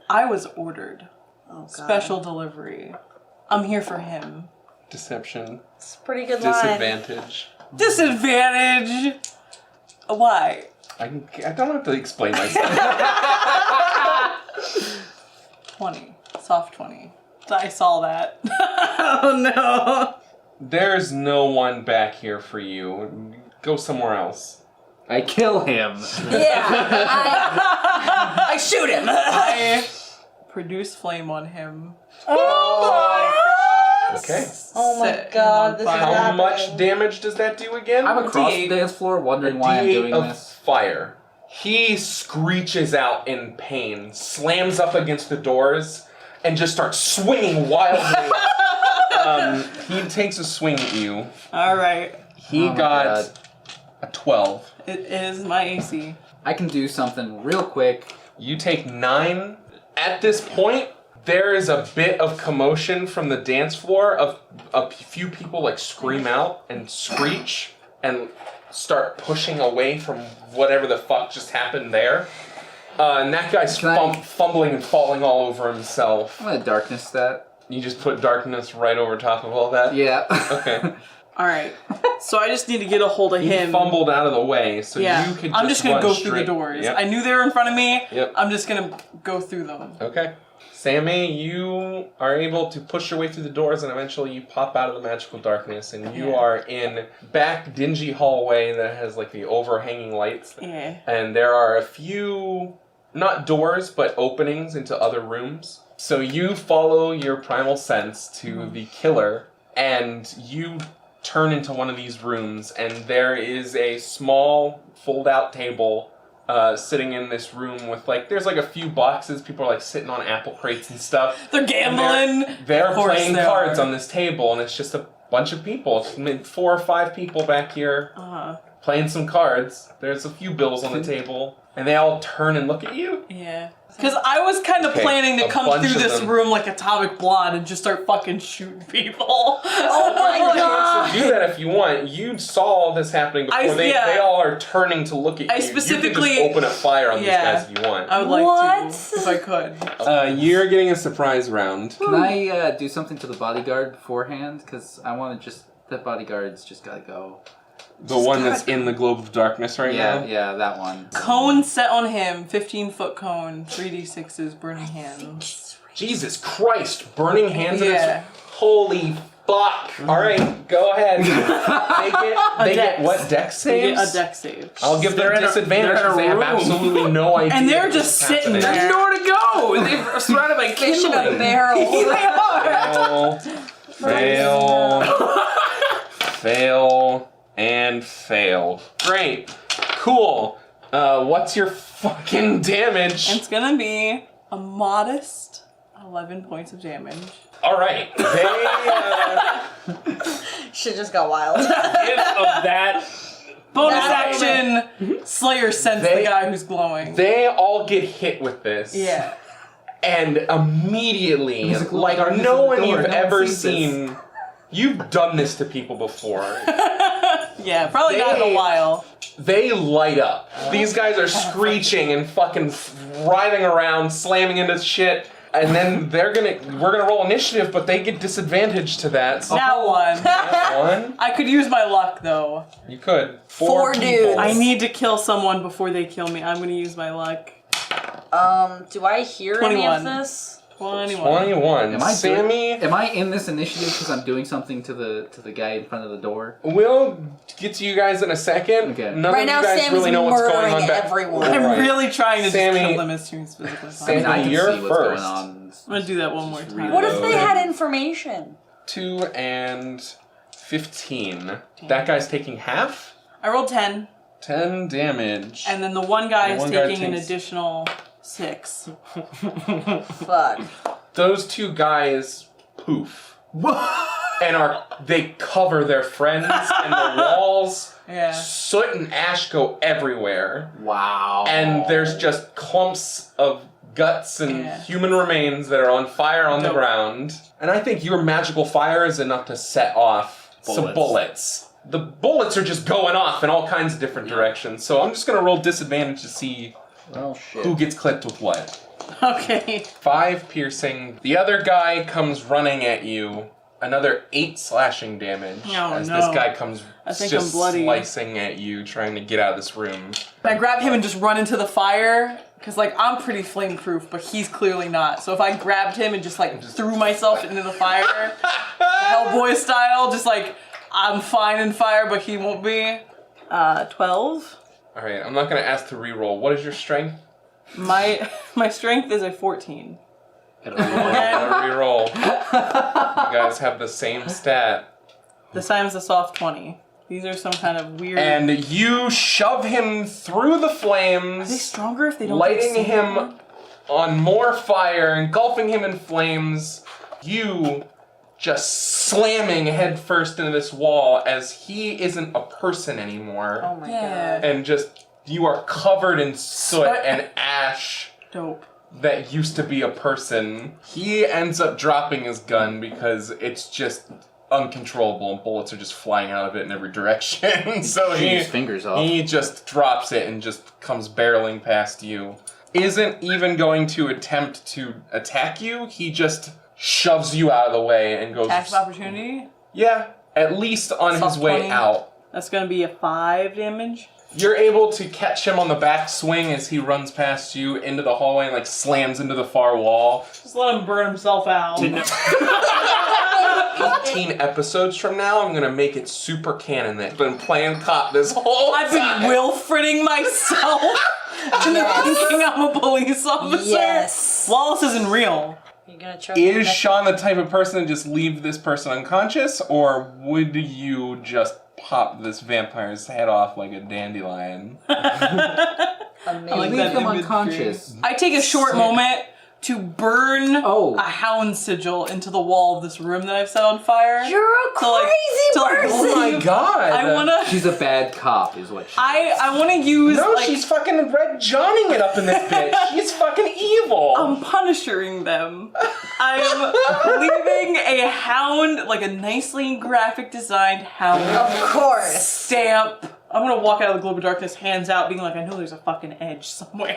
I was ordered. Oh, God. Special delivery. I'm here for him. Deception. It's a pretty good line. Disadvantage. Disadvantage? Why? I don't have to explain myself. 20. Soft 20. I saw that. Oh no. There's no one back here for you. Go somewhere else. I kill him. Yeah. I shoot him. I produce flame on him. Okay. Oh my Set him God, on this is fire. How happening. much damage does that do again? I'm across D8. the dance floor wondering why I'm D8 doing of this. fire. He screeches out in pain, slams up against the doors, and just starts swinging wildly. He takes a swing at you. Alright. He Oh my got God. a 12. It is my AC. I can do something real quick. You take 9. At this point, there is a bit of commotion from the dance floor. Of a few people scream out and screech and start pushing away from whatever the fuck just happened there. And that guy's fumbling and falling all over himself. I'm gonna darkness that. You just put darkness right over top of all that? Yeah. Okay. Alright. So I just need to get a hold of He him. fumbled out of the way, so Yeah. you could I'm just gonna run go through the straight. doors. Yep. I knew they were in front of me. Yep. I'm just gonna go through them. Okay. Sammy, you are able to push your way through the doors and eventually you pop out of the magical darkness and you are in back dingy hallway that has like the overhanging lights. Yeah. And there are a few, not doors, but openings into other rooms. So you follow your primal sense to the killer and you turn into one of these rooms and there is a small fold-out table sitting in this room with there's a few boxes. People are sitting on apple crates and stuff. They're gambling. They're Of course playing they cards are. on this table, and it's just a bunch of people. It's 4 or 5 people back here playing some cards. There's a few bills on the table, and they all turn and look at you. Yeah. Because I was kind of planning to a come bunch through of this them. room like Atomic Blonde and just start fucking shooting people. Oh my god! Do that if you want. You saw all this happening before. They all are turning to look at you. I specifically- You can just open a fire on these guys if you want. I would like What? to, if I could. You're getting a surprise round. Can I do something to the bodyguard beforehand? Because I want to that bodyguard's just gotta go. The one that's in the globe of darkness right now? Yeah, that one. Cone set on him, 15-foot cone, 3d6s, burning hands. Jesus Christ, burning hands in Yeah. this. Holy fuck. Alright, go ahead. They get what, dex They saves? get a deck save. I'll give them disadvantage they're in a because they have room. absolutely no idea. And they're what's just sitting happening. there. There's nowhere to go. They're surrounded by Fish in a kindling. barrel. Fail, and fail. Great. Cool. What's your fucking damage? It's gonna be a modest 11 points of damage. Alright. They, Shit just got wild. Gift of that. Bonus That's action, Slayer sends the guy who's glowing. they all get hit with this. Yeah. And immediately, Musical like darkness no in one the door, you've no one ever sees this. seen. You've done this to people before. Yeah, probably not in a while. They light up. These guys are screeching and fucking writhing around, slamming into shit. And then we're gonna roll initiative, but they get disadvantage to that. So Now one. one, I could use my luck though. you could. Four people. dudes. I need to kill someone before they kill me. I'm gonna use my luck. Do I hear any 21. of this? 21. 21. Am I Sammy, Am I in this initiative because I'm doing something to the guy in front of the door? we'll get to you guys in a second. Okay. None Right of now, you guys Sammy's really know what's going on murdering back. everyone. I'm Right. really trying to Sammy- just kill them as soon as physically I possible. mean, I can You're see what's first. going on. I'm gonna do that one more time. What if they had information? 2 and 15. That guy's taking half? I rolled 10, 10 damage. and then the one guy The is one guy taking an takes- additional 6. Fuck. Those two guys poof. And they cover their friends and the walls. Yeah. Soot and ash go everywhere. Wow. And there's just clumps of guts and Yeah. human remains that are on fire on the Dope. ground. And I think your magical fire is enough to set off some bullets. The bullets are just going off in all kinds of different directions. So I'm just going to roll disadvantage to see Oh shit. who gets clipped with what. Okay. 5 piercing. The other guy comes running at you. Another 8 slashing damage Oh, as no. this guy comes I think just I'm bloody. slicing at you, trying to get out of this room. I grab him and just run into the fire, because, like, I'm pretty flame-proof, but he's clearly not. So if I grabbed him and just, like, threw myself into the fire, Hellboy style, just, like, I'm fine in fire, but he won't be. 12. All right, I'm not going to ask to reroll. What is your strength? My strength is a 14. Gotta reroll. You guys have the same stat. This time's a soft 20. These are some kind of weird... And you shove him through the Are they flames, stronger if they don't lighting get him on more fire, engulfing him in flames. You just slamming headfirst into this wall as he isn't a person anymore. Oh my Yeah. And just, you are covered in soot and ash Dope. that used to be a person. He ends up dropping his gun because it's just uncontrollable and bullets are just flying out of it in every direction. So Shoot his fingers off. he just drops it and just comes barreling past you. Isn't even going to attempt to attack you. He just shoves you out of the way and goes... Attack of opportunity. Yeah, at least on his Soft way 20. out. That's gonna be a 5 damage. You're able to catch him on the back swing as he runs past you into the hallway and like slams into the far wall. Just let him burn himself out. 18 episodes from now, I'm gonna make it super canon that I've been playing cop this whole I've time. been Wilfreding myself into thinking I'm a police officer. Yes. Wallace isn't real. You gonna choke Is him? Sean the type of person to just leave this person unconscious, or would you just pop this vampire's head off like a dandelion? Amazing. like Leave that them imagery. unconscious. I take a short moment to burn Oh. a hound sigil into the wall of this room that I've set on fire. You're a To, like- crazy to, like, person. Oh my god! I wanna. She's a bad cop, is what she is. I wanna use No, like she's fucking Red Johnning it up in this bitch. She's fucking evil. I'm punishing them. I'm leaving a hound, like a nicely graphic designed hound Of course. stamp. I'm gonna walk out of the globe of darkness, hands out, being like, I know there's a fucking edge somewhere.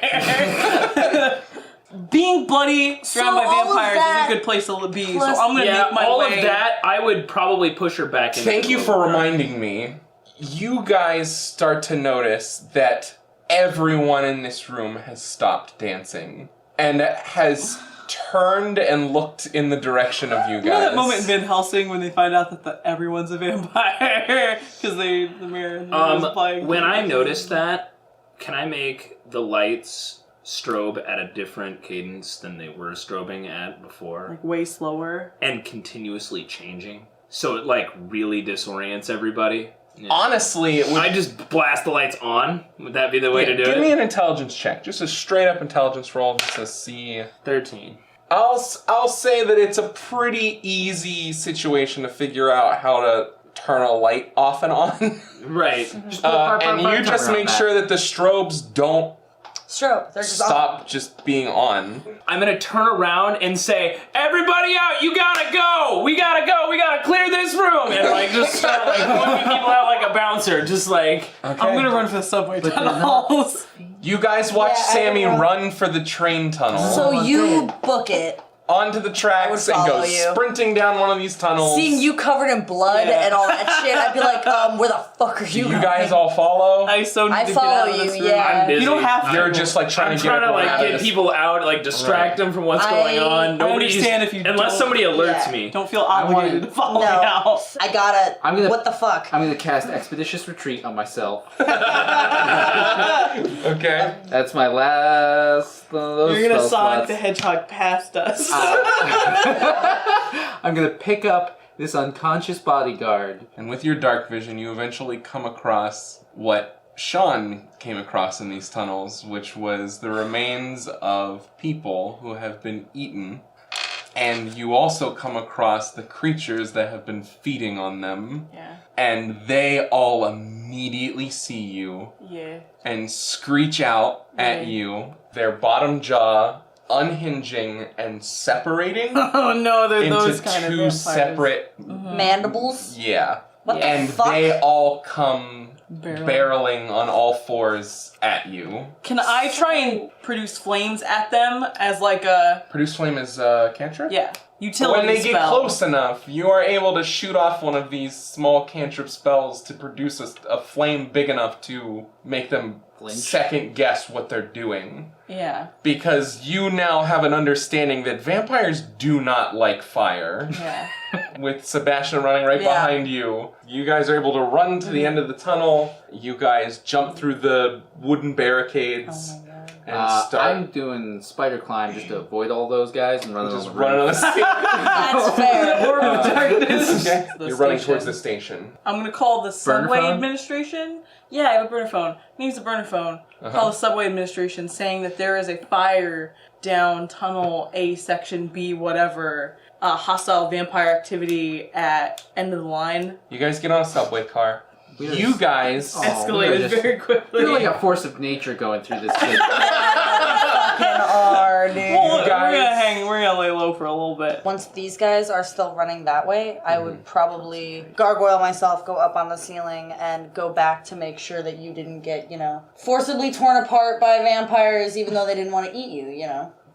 Being bloody, surrounded by all of vampires that is a good place to be, plus- so I'm gonna Yeah, make my all way. of that, I would probably push her back into Thank the you for room. reminding me. You guys start to notice that everyone in this room has stopped dancing and has turned and looked in the direction of you guys. You know that moment in Van Helsing when they find out that everyone's a vampire because the mirror is playing. When I noticed that, can I make the lights strobe at a different cadence than they were strobing at before? like way slower. And continuously changing? So it like really disorients everybody? Yeah. Honestly, it would. I just blast the lights on? Would that be the way to do give it? me an intelligence check, just a straight up intelligence roll, just to see. 13. I'll say that it's a pretty easy situation to figure out how to turn a light off and on. Right. And you just make sure that the strobes don't Stroke. They're just stop just being on. I'm gonna turn around and say, everybody out, you gotta go! We gotta go, we gotta clear this room! And like just start like pointing people out like a bouncer, just like... Okay. I'm gonna run for the subway But they're not- tunnels. You guys watch Yeah, I Sammy know. run for the train tunnel. So Oh, you good. book it. Onto the tracks I would and go follow you. sprinting down one of these tunnels. Seeing you covered in blood Yeah. and all that shit, I'd be like, where the fuck are Do you you going? guys all follow? I so need I to get follow out of you, this room. yeah. I'm busy. You don't have to. You're just like trying I'm to get trying to everyone like out of get this. people out, like distract them from what's going on. Nobody's understand if you unless don't- somebody alerts Yeah. me. Don't feel obligated to follow me No. out. I gotta. I'm gonna- What the fuck? I'm gonna cast Expeditious Retreat on myself. Okay. That's my last of those You're gonna spell Sonic the slots. Hedgehog past us. I'm gonna pick up this unconscious bodyguard. And with your dark vision, you eventually come across what Sean came across in these tunnels, which was the remains of people who have been eaten. And you also come across the creatures that have been feeding on them. Yeah. And they all immediately see you Yeah. and screech out at Yeah. you, their bottom jaw unhinging and separating Oh no, they're into those kind of two vampires. separate. Mandibles? Yeah. What Yeah. And the fuck? they all come Barreling. barreling on all fours at you. Can I try and produce flames at them as like a Produce flame is cantrip? utility When they get spell? close enough, you are able to shoot off one of these small cantrip spells to produce a flame big enough to make them Flinch. second guess what they're doing. Yeah. Because you now have an understanding that vampires do not like fire. Yeah. With Sebastian running right Yeah. behind you, you guys are able to run to the end of the tunnel. You guys jump through the wooden barricades and I'm start doing spider climb just to avoid all those guys and run just over. running on the station. That's fair. Okay. The You're running station. towards the station. I'm gonna call the subway phone? administration. Yeah, I have a burner phone. Needs a burner phone. Call the subway administration saying that there is a fire down tunnel A section B whatever. Hostile vampire activity at end of the line. You guys get on a subway car. We are You guys Oh, Escalated we're just- very quickly. We're like a force of nature going through this kid. Fucking are, dude. Well, we're guys- gonna hang. We're gonna lay low for a little bit. Once these guys are still running that way, I would probably gargoyle myself, go up on the ceiling, and go back to make sure that you didn't get, forcibly torn apart by vampires, even though they didn't want to eat you,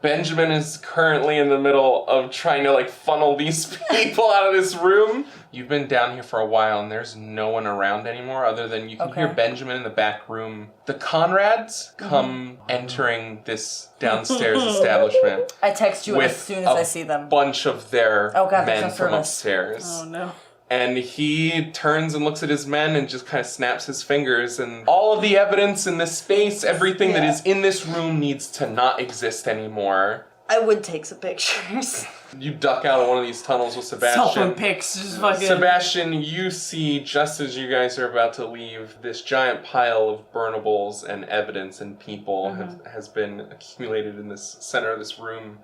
Benjamin is currently in the middle of trying to like funnel these people out of this room. You've been down here for a while and there's no one around anymore other than you can hear Benjamin in the back room. The Conrads come entering this downstairs establishment. I text you as soon as I see them. Bunch of their God, men that's from no upstairs. Oh no. And he turns and looks at his men and just kind of snaps his fingers. And all of the evidence in this space, everything that is in this room needs to not exist anymore. I would take some pictures. You duck out of one of these tunnels with Sebastian. Selfie pics, just fucking. Sebastian, you see, just as you guys are about to leave, this giant pile of burnables and evidence and people has been accumulated in this center of this room.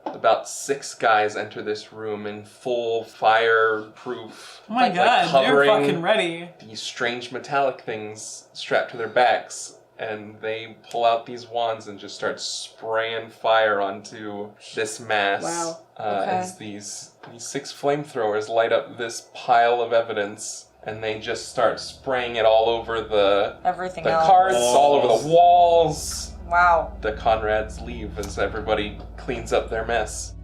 About 6 guys enter this room in full fireproof. Oh my god, they're fucking ready. These strange metallic things strapped to their backs. And they pull out these wands and just start spraying fire onto this mass. Wow. As these 6 flamethrowers light up this pile of evidence. And they just start spraying it all over the else. carts, all over the walls. Wow. The Conrads leave as everybody cleans up their mess.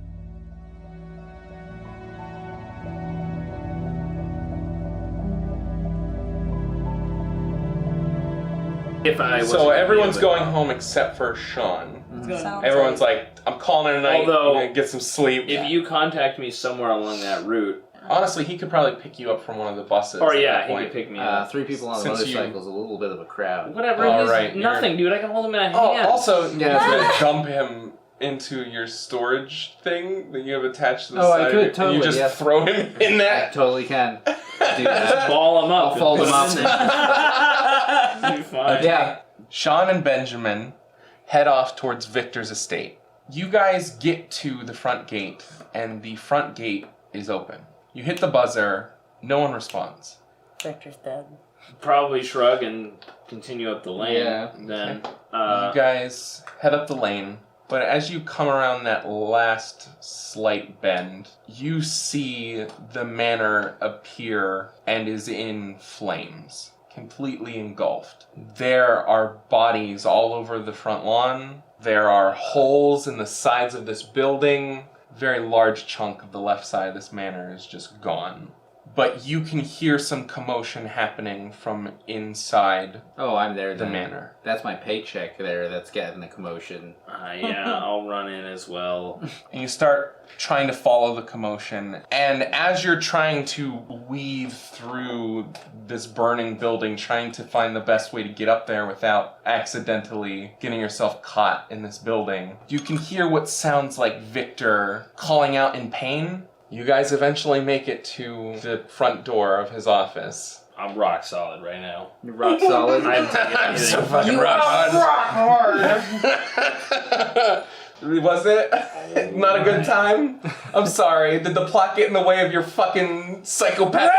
So everyone's going home except for Sean. Everyone's like, I'm calling it a night. Although, I'm gonna get some sleep. If you contact me somewhere along that route, honestly, he could probably pick you up from one of the buses. Or yeah, he could pick me up. 3 people on the motorcycle's a little bit of a crowd. Whatever. He's nothing, dude. I can hold him in a hand. Also, you can jump him into your storage thing that you have attached to the side. I could totally. And you just throw him in that. I totally can. Dude, just ball him up. I'll fold him up. You're fine. Yeah. Sean and Benjamin head off towards Victor's estate. You guys get to the front gate, and the front gate is open. You hit the buzzer, no one responds. Victor's dead. Probably shrug and continue up the lane. Yeah. Then, you guys head up the lane, but as you come around that last slight bend, you see the manor appear and is in flames. Completely engulfed. There are bodies all over the front lawn. There are holes in the sides of this building. A very large chunk of the left side of this manor is just gone. But you can hear some commotion happening from inside I'm there. the manor. That's my paycheck there that's getting the commotion. Yeah, I'll run in as well. And you start trying to follow the commotion. And as you're trying to weave through this burning building, trying to find the best way to get up there without accidentally getting yourself caught in this building, you can hear what sounds like Victor calling out in pain. You guys eventually make it to the front door of his office. I'm rock solid right now. You're rock solid. I'm so fucking rock hard. Was it? Not a good time? I'm sorry. Did the plot get in the way of your fucking psychopath?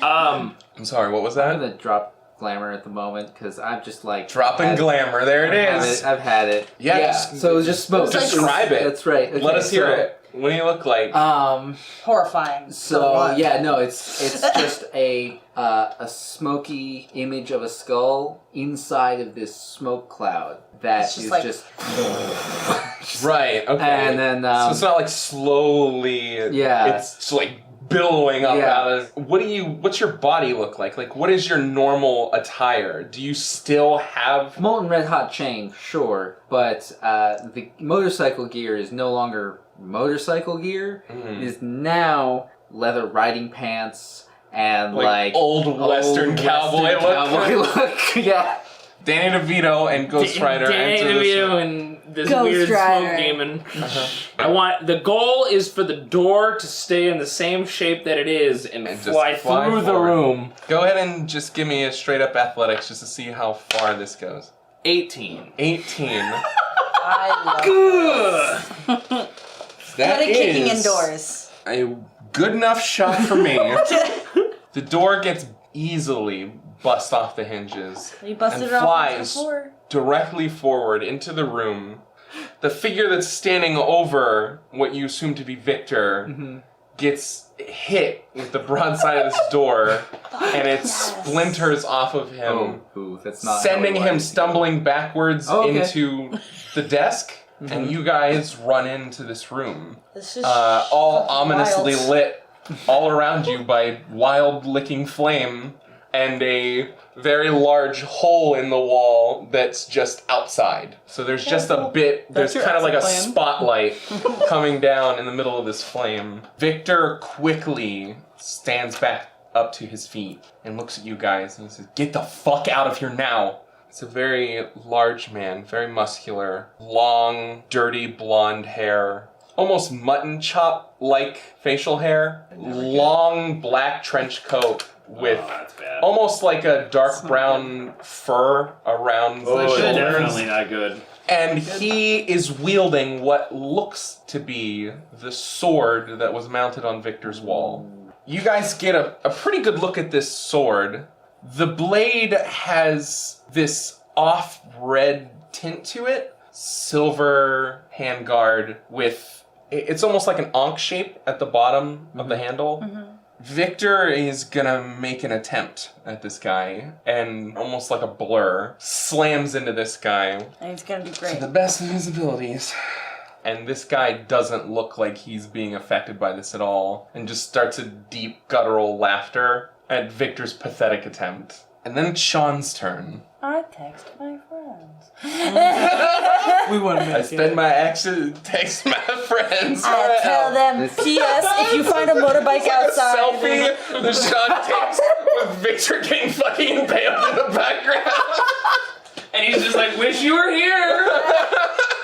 I'm sorry, what was I'm that? gonna drop glamour at the moment because I'm just like Dropping glamour, there it is. I've had it. Yeah, So it's just smoke. Describe it. That's right. Okay, Let us hear it. What do you look like? Horrifying. So yeah, no, it's just a smoky image of a skull inside of this smoke cloud that It's just is like- just Right, okay. and then so it's not like slowly, Yeah. it's just like billowing up Yeah. out of... What's your body look like? Like, what is your normal attire? Do you still have... molten red hot chain, sure, but the motorcycle gear is no longer motorcycle gear. It is now leather riding pants and like old Western cowboy look? look. Yeah. Danny DeVito and Ghost Rider Danny enter this DeVito room. and this Ghost weird Rider. smoke demon. The goal is for the door to stay in the same shape that it is and just fly fly through the forward. room. Go ahead and just give me a straight up athletics just to see how far this goes. 18. 18. I love Good. That Good at kicking is indoors. a good enough shot for me. The door gets easily bust off the hinges You busted and it off flies before. directly forward into the room. The figure that's standing over what you assume to be Victor gets hit with the broadside of this door, and it splinters off of him, that's not sending him stumbling backwards into the desk. And you guys run into this room, This is all ominously wild. lit all around you by wild licking flame and a very large hole in the wall that's just outside. So there's just a bit, there's your kind of like a exit plan. spotlight coming down in the middle of this flame. Victor quickly stands back up to his feet and looks at you guys and he says, "Get the fuck out of here now." It's a very large man, very muscular, long, dirty blonde hair, almost mutton chop-like facial hair, long black trench coat with That's bad. almost like a dark brown fur around the shoulders. Definitely not good. And he is wielding what looks to be the sword that was mounted on Victor's wall. You guys get a pretty good look at this sword. The blade has this off-red tint to it, silver handguard with, it's almost like an ankh shape at the bottom of the handle. Victor is gonna make an attempt at this guy, and almost like a blur, slams into this guy. And he's gonna do great. The best of his abilities. And this guy doesn't look like he's being affected by this at all, and just starts a deep guttural laughter at Victor's pathetic attempt. And then it's Sean's turn. I text my friends. We want to I make spend my action to text my friends. I tell them, P.S. if you find a motorbike outside. Selfie that Sean takes with Victor getting fucking impaled in the background. And he's just like, wish you were here.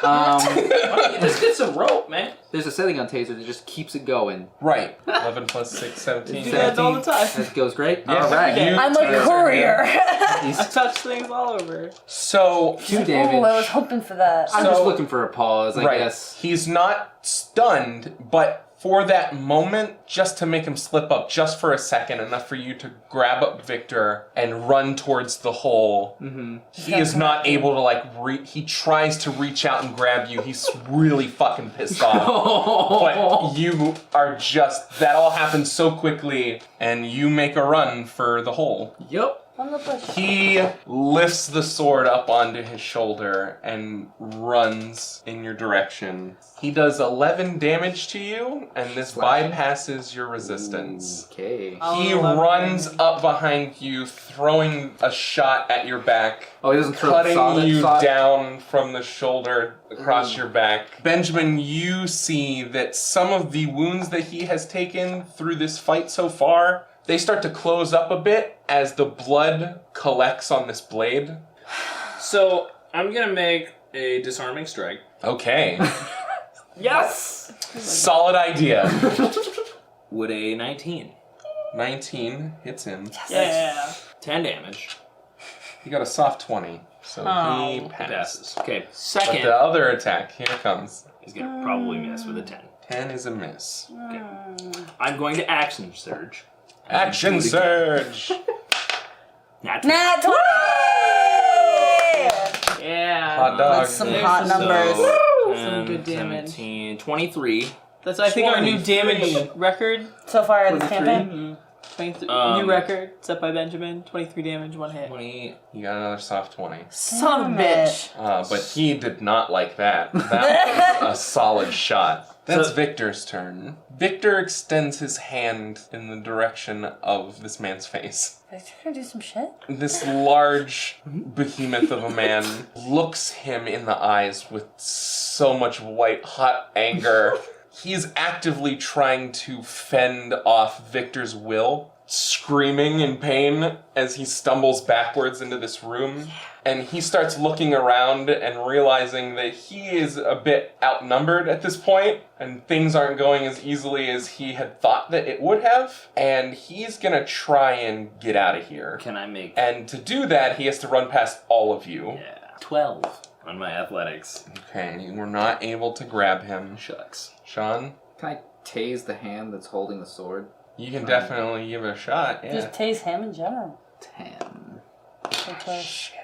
Let's get some rope, man. There's a setting on Taser that just keeps it going. Right. 11 plus 6, 17. do that all the time. That goes great. Yeah. All right. You I'm turn a it courier. I touch things all over. So, 2 Oh, I damage. was hoping for that. I'm So- just looking for a pause, I guess. He's not stunned, but for that moment, just to make him slip up just for a second, enough for you to grab up Victor and run towards the hole. Mm-hmm. He is not able to, he tries to reach out and grab you. He's really fucking pissed off. But you are just, that all happens so quickly, and you make a run for the hole. Yup. On the bush. He lifts the sword up onto his shoulder and runs in your direction. He does 11 damage to you, and this Slashing? bypasses your resistance. Okay. He runs up behind you, throwing a shot at your back, Oh, he doesn't throw cutting solid you shot? down from the shoulder across your back. Benjamin, you see that some of the wounds that he has taken through this fight so far, they start to close up a bit as the blood collects on this blade. So I'm gonna make a disarming strike. Okay. Yes. Solid idea. Would a 19. 19 hits him. Yeah. 10 damage. He got a soft 20, so he passes. Passes. Okay. But Second the other attack, here it comes. is gonna probably miss with a 10. 10 is a miss. I'm going to action surge. Action surge! Nat Nat 20! Yeah. Hot dog. That's some hot numbers. So, Some good damage. 17, 23. That's, I think, our new 23. damage record. So far in this campaign. 23, Um, new record set by Benjamin. 23 damage, 1 hit. 20. You got another soft 20. Son of a Damn it. bitch. But he did not like that. That was a solid shot. That's So- Victor's turn. Victor extends his hand in the direction of this man's face. Are you gonna do some shit? This large behemoth of a man looks him in the eyes with so much white hot anger. He's actively trying to fend off Victor's will, screaming in pain as he stumbles backwards into this room. And he starts looking around and realizing that he is a bit outnumbered at this point, and things aren't going as easily as he had thought that it would have. And he's gonna try and get out of here. Can I make And to do that, he has to run past all of you. 12 on my athletics? Okay, you were not able to grab him. Shucks. Sean, Can I tase the hand that's holding the sword? you can definitely give it a shot, yeah. Just tase him in general. 10. Okay. Shit.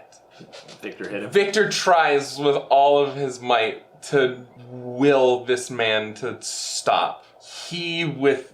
Victor hit him. Victor tries with all of his might to will this man to stop. He, with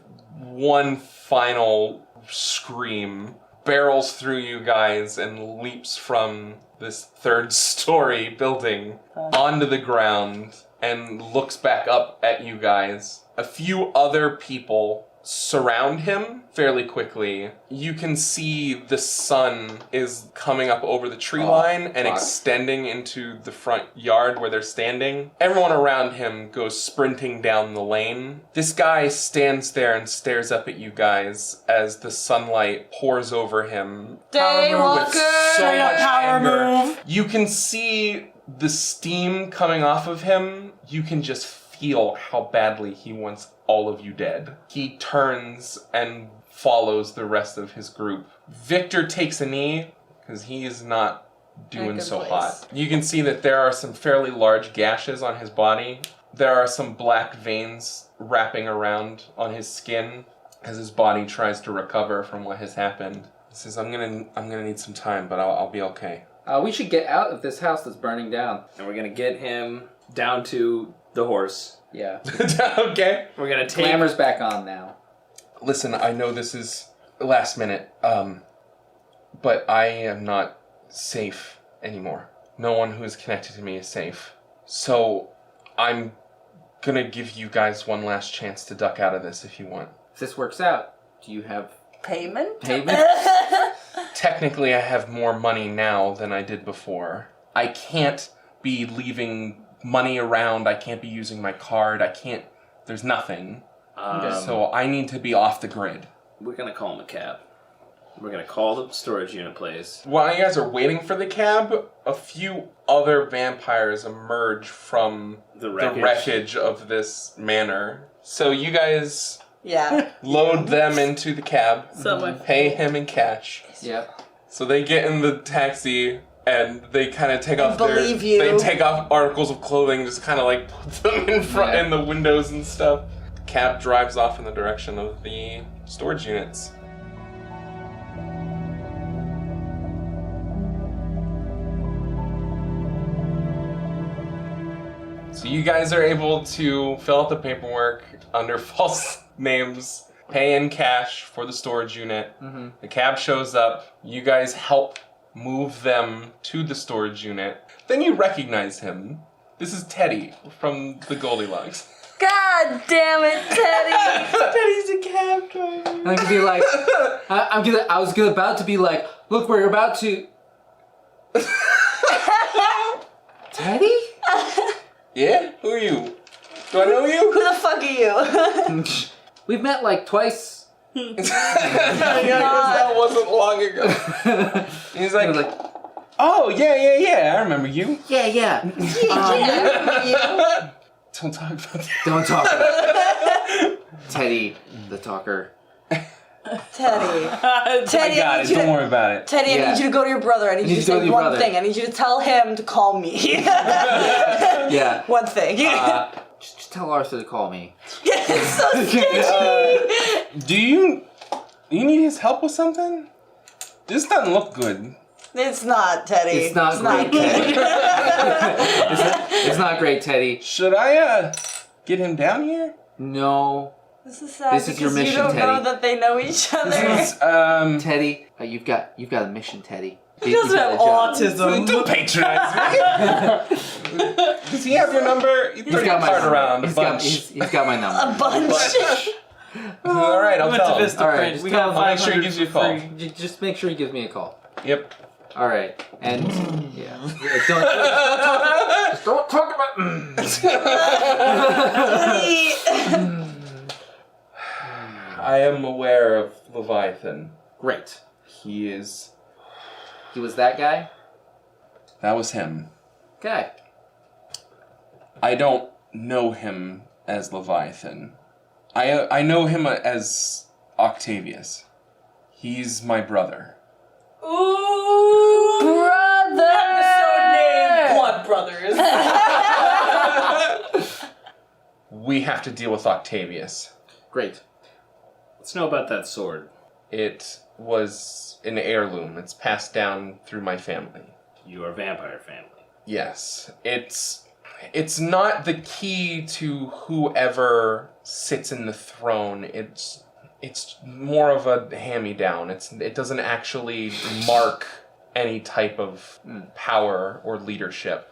one final scream, barrels through you guys and leaps from this 3rd-story building onto the ground and looks back up at you guys. A few other people surround him fairly quickly. You can see the sun is coming up over the tree line and extending into the front yard where they're standing. Everyone around him goes sprinting down the lane. This guy stands there and stares up at you guys as the sunlight pours over him. Daywalker! With so much Power anger. move. You can see the steam coming off of him. You can just feel how badly he wants all of you dead. He turns and follows the rest of his group. Victor takes a knee because he is not doing good so place. hot. You can see that there are some fairly large gashes on his body. There are some black veins wrapping around on his skin as his body tries to recover from what has happened. He says, I'm gonna need some time, but I'll be okay. We should get out of this house that's burning down. And we're gonna get him down to the horse. Yeah. Okay. We're gonna take... Glamour's back on now. Listen, I know this is last minute, but I am not safe anymore. No one who is connected to me is safe. So I'm gonna give you guys one last chance to duck out of this if you want. If this works out, do you have Payment? payment? Technically, I have more money now than I did before. I can't be leaving money around. I can't be using my card. There's nothing. So I need to be off the grid. We're gonna call him a cab. We're gonna call the storage unit place. While you guys are waiting for the cab, a few other vampires emerge from The the wreckage. wreckage of this manor. So you guys Yeah. load them into the cab, pay him in cash. Yep. So they get in the taxi and they kind of take off believe you. They take off articles of clothing, just kind of like put them in front in the windows and stuff. The cab drives off in the direction of the storage units. So you guys are able to fill out the paperwork under false names, pay in cash for the storage unit. Mm-hmm. The cab shows up. You guys help move them to the storage unit. Then you recognize him. This is Teddy from the Goldilocks. God damn it, Teddy! Teddy's a cab driver. And I could be like, I was about to be like, look, we're about to. Teddy? Yeah? Who are you? Do I know you? Who the fuck are you? We've met like twice. Yeah, that wasn't long ago. He's I like, was like, oh, yeah, I remember you. yeah. Yeah, I remember you. Don't talk about that. Don't talk about Teddy, the talker. Teddy. I Teddy, got I it. need you Don't to... worry about it. Teddy, I Yeah. need you to go to your brother. I need you to to go to say your one brother. thing. I need you to tell him to call me. Yeah. One thing. Just tell Arthur to call me. It's so sketchy. Do you need his help with something? This doesn't look good. It's not, Teddy. It's not great, good. It's not great, Teddy. Should I get him down here? No. This is sad This is your because mission, you don't know Teddy. that they know each other. This is Teddy, you've got a mission, Teddy. He doesn't have autism. don't patronize me. Does he have your number? He's He's got my card number. around a He's bunch. he's got my A number. bunch. All right, I'll We went tell to him. Vista All right, Print. just We tell got him. I'll make sure he 500 gives you a for call. free. Just make sure he gives me a call. Yep. All right, and yeah, don't talk about. I am aware of Leviathan. Great. He is. He was that guy. That was him. Okay. I don't know him as Leviathan. I know him as Octavius. He's my brother. Ooh! Brother! Episode name Blood Brothers. We have to deal with Octavius. Great. Let's know about that sword. It was an heirloom. It's passed down through my family. Your vampire family. Yes. It's not the key to whoever sits in the throne. it's more of a hand-me-down. It doesn't actually mark any type of power or leadership.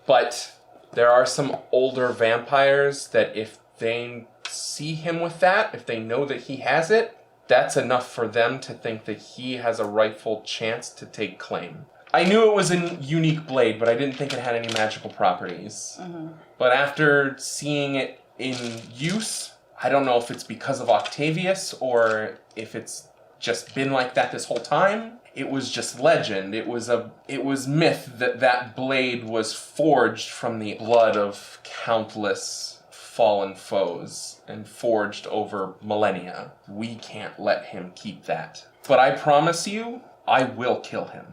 But there are some older vampires that if they see him with that, if they know that he has it, that's enough for them to think that he has a rightful chance to take claim. I knew it was a unique blade, but I didn't think it had any magical properties. But after seeing it in use, I don't know if it's because of Octavius or if it's just been like that this whole time. It was just legend. It was myth that blade was forged from the blood of countless fallen foes and forged over millennia. We can't let him keep that. But I promise you, I will kill him.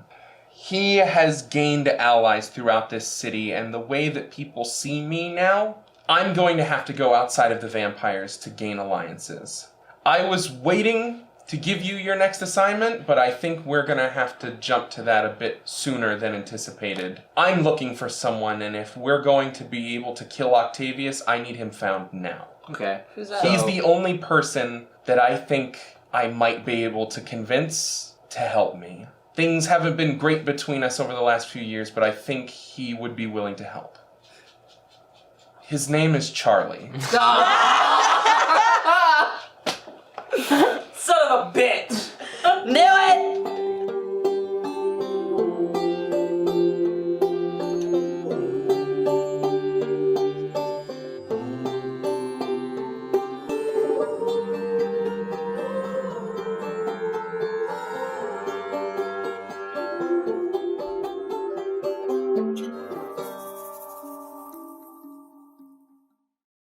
He has gained allies throughout this city, and the way that people see me now, I'm going to have to go outside of the vampires to gain alliances. I was waiting to give you your next assignment, but I think we're going to have to jump to that a bit sooner than anticipated. I'm looking for someone, and if we're going to be able to kill Octavius, I need him found now. Okay. Who's that? He's the only person that I think I might be able to convince to help me. Things haven't been great between us over the last few years, but I think he would be willing to help. His name is Charlie. Son of a bitch! Knew it!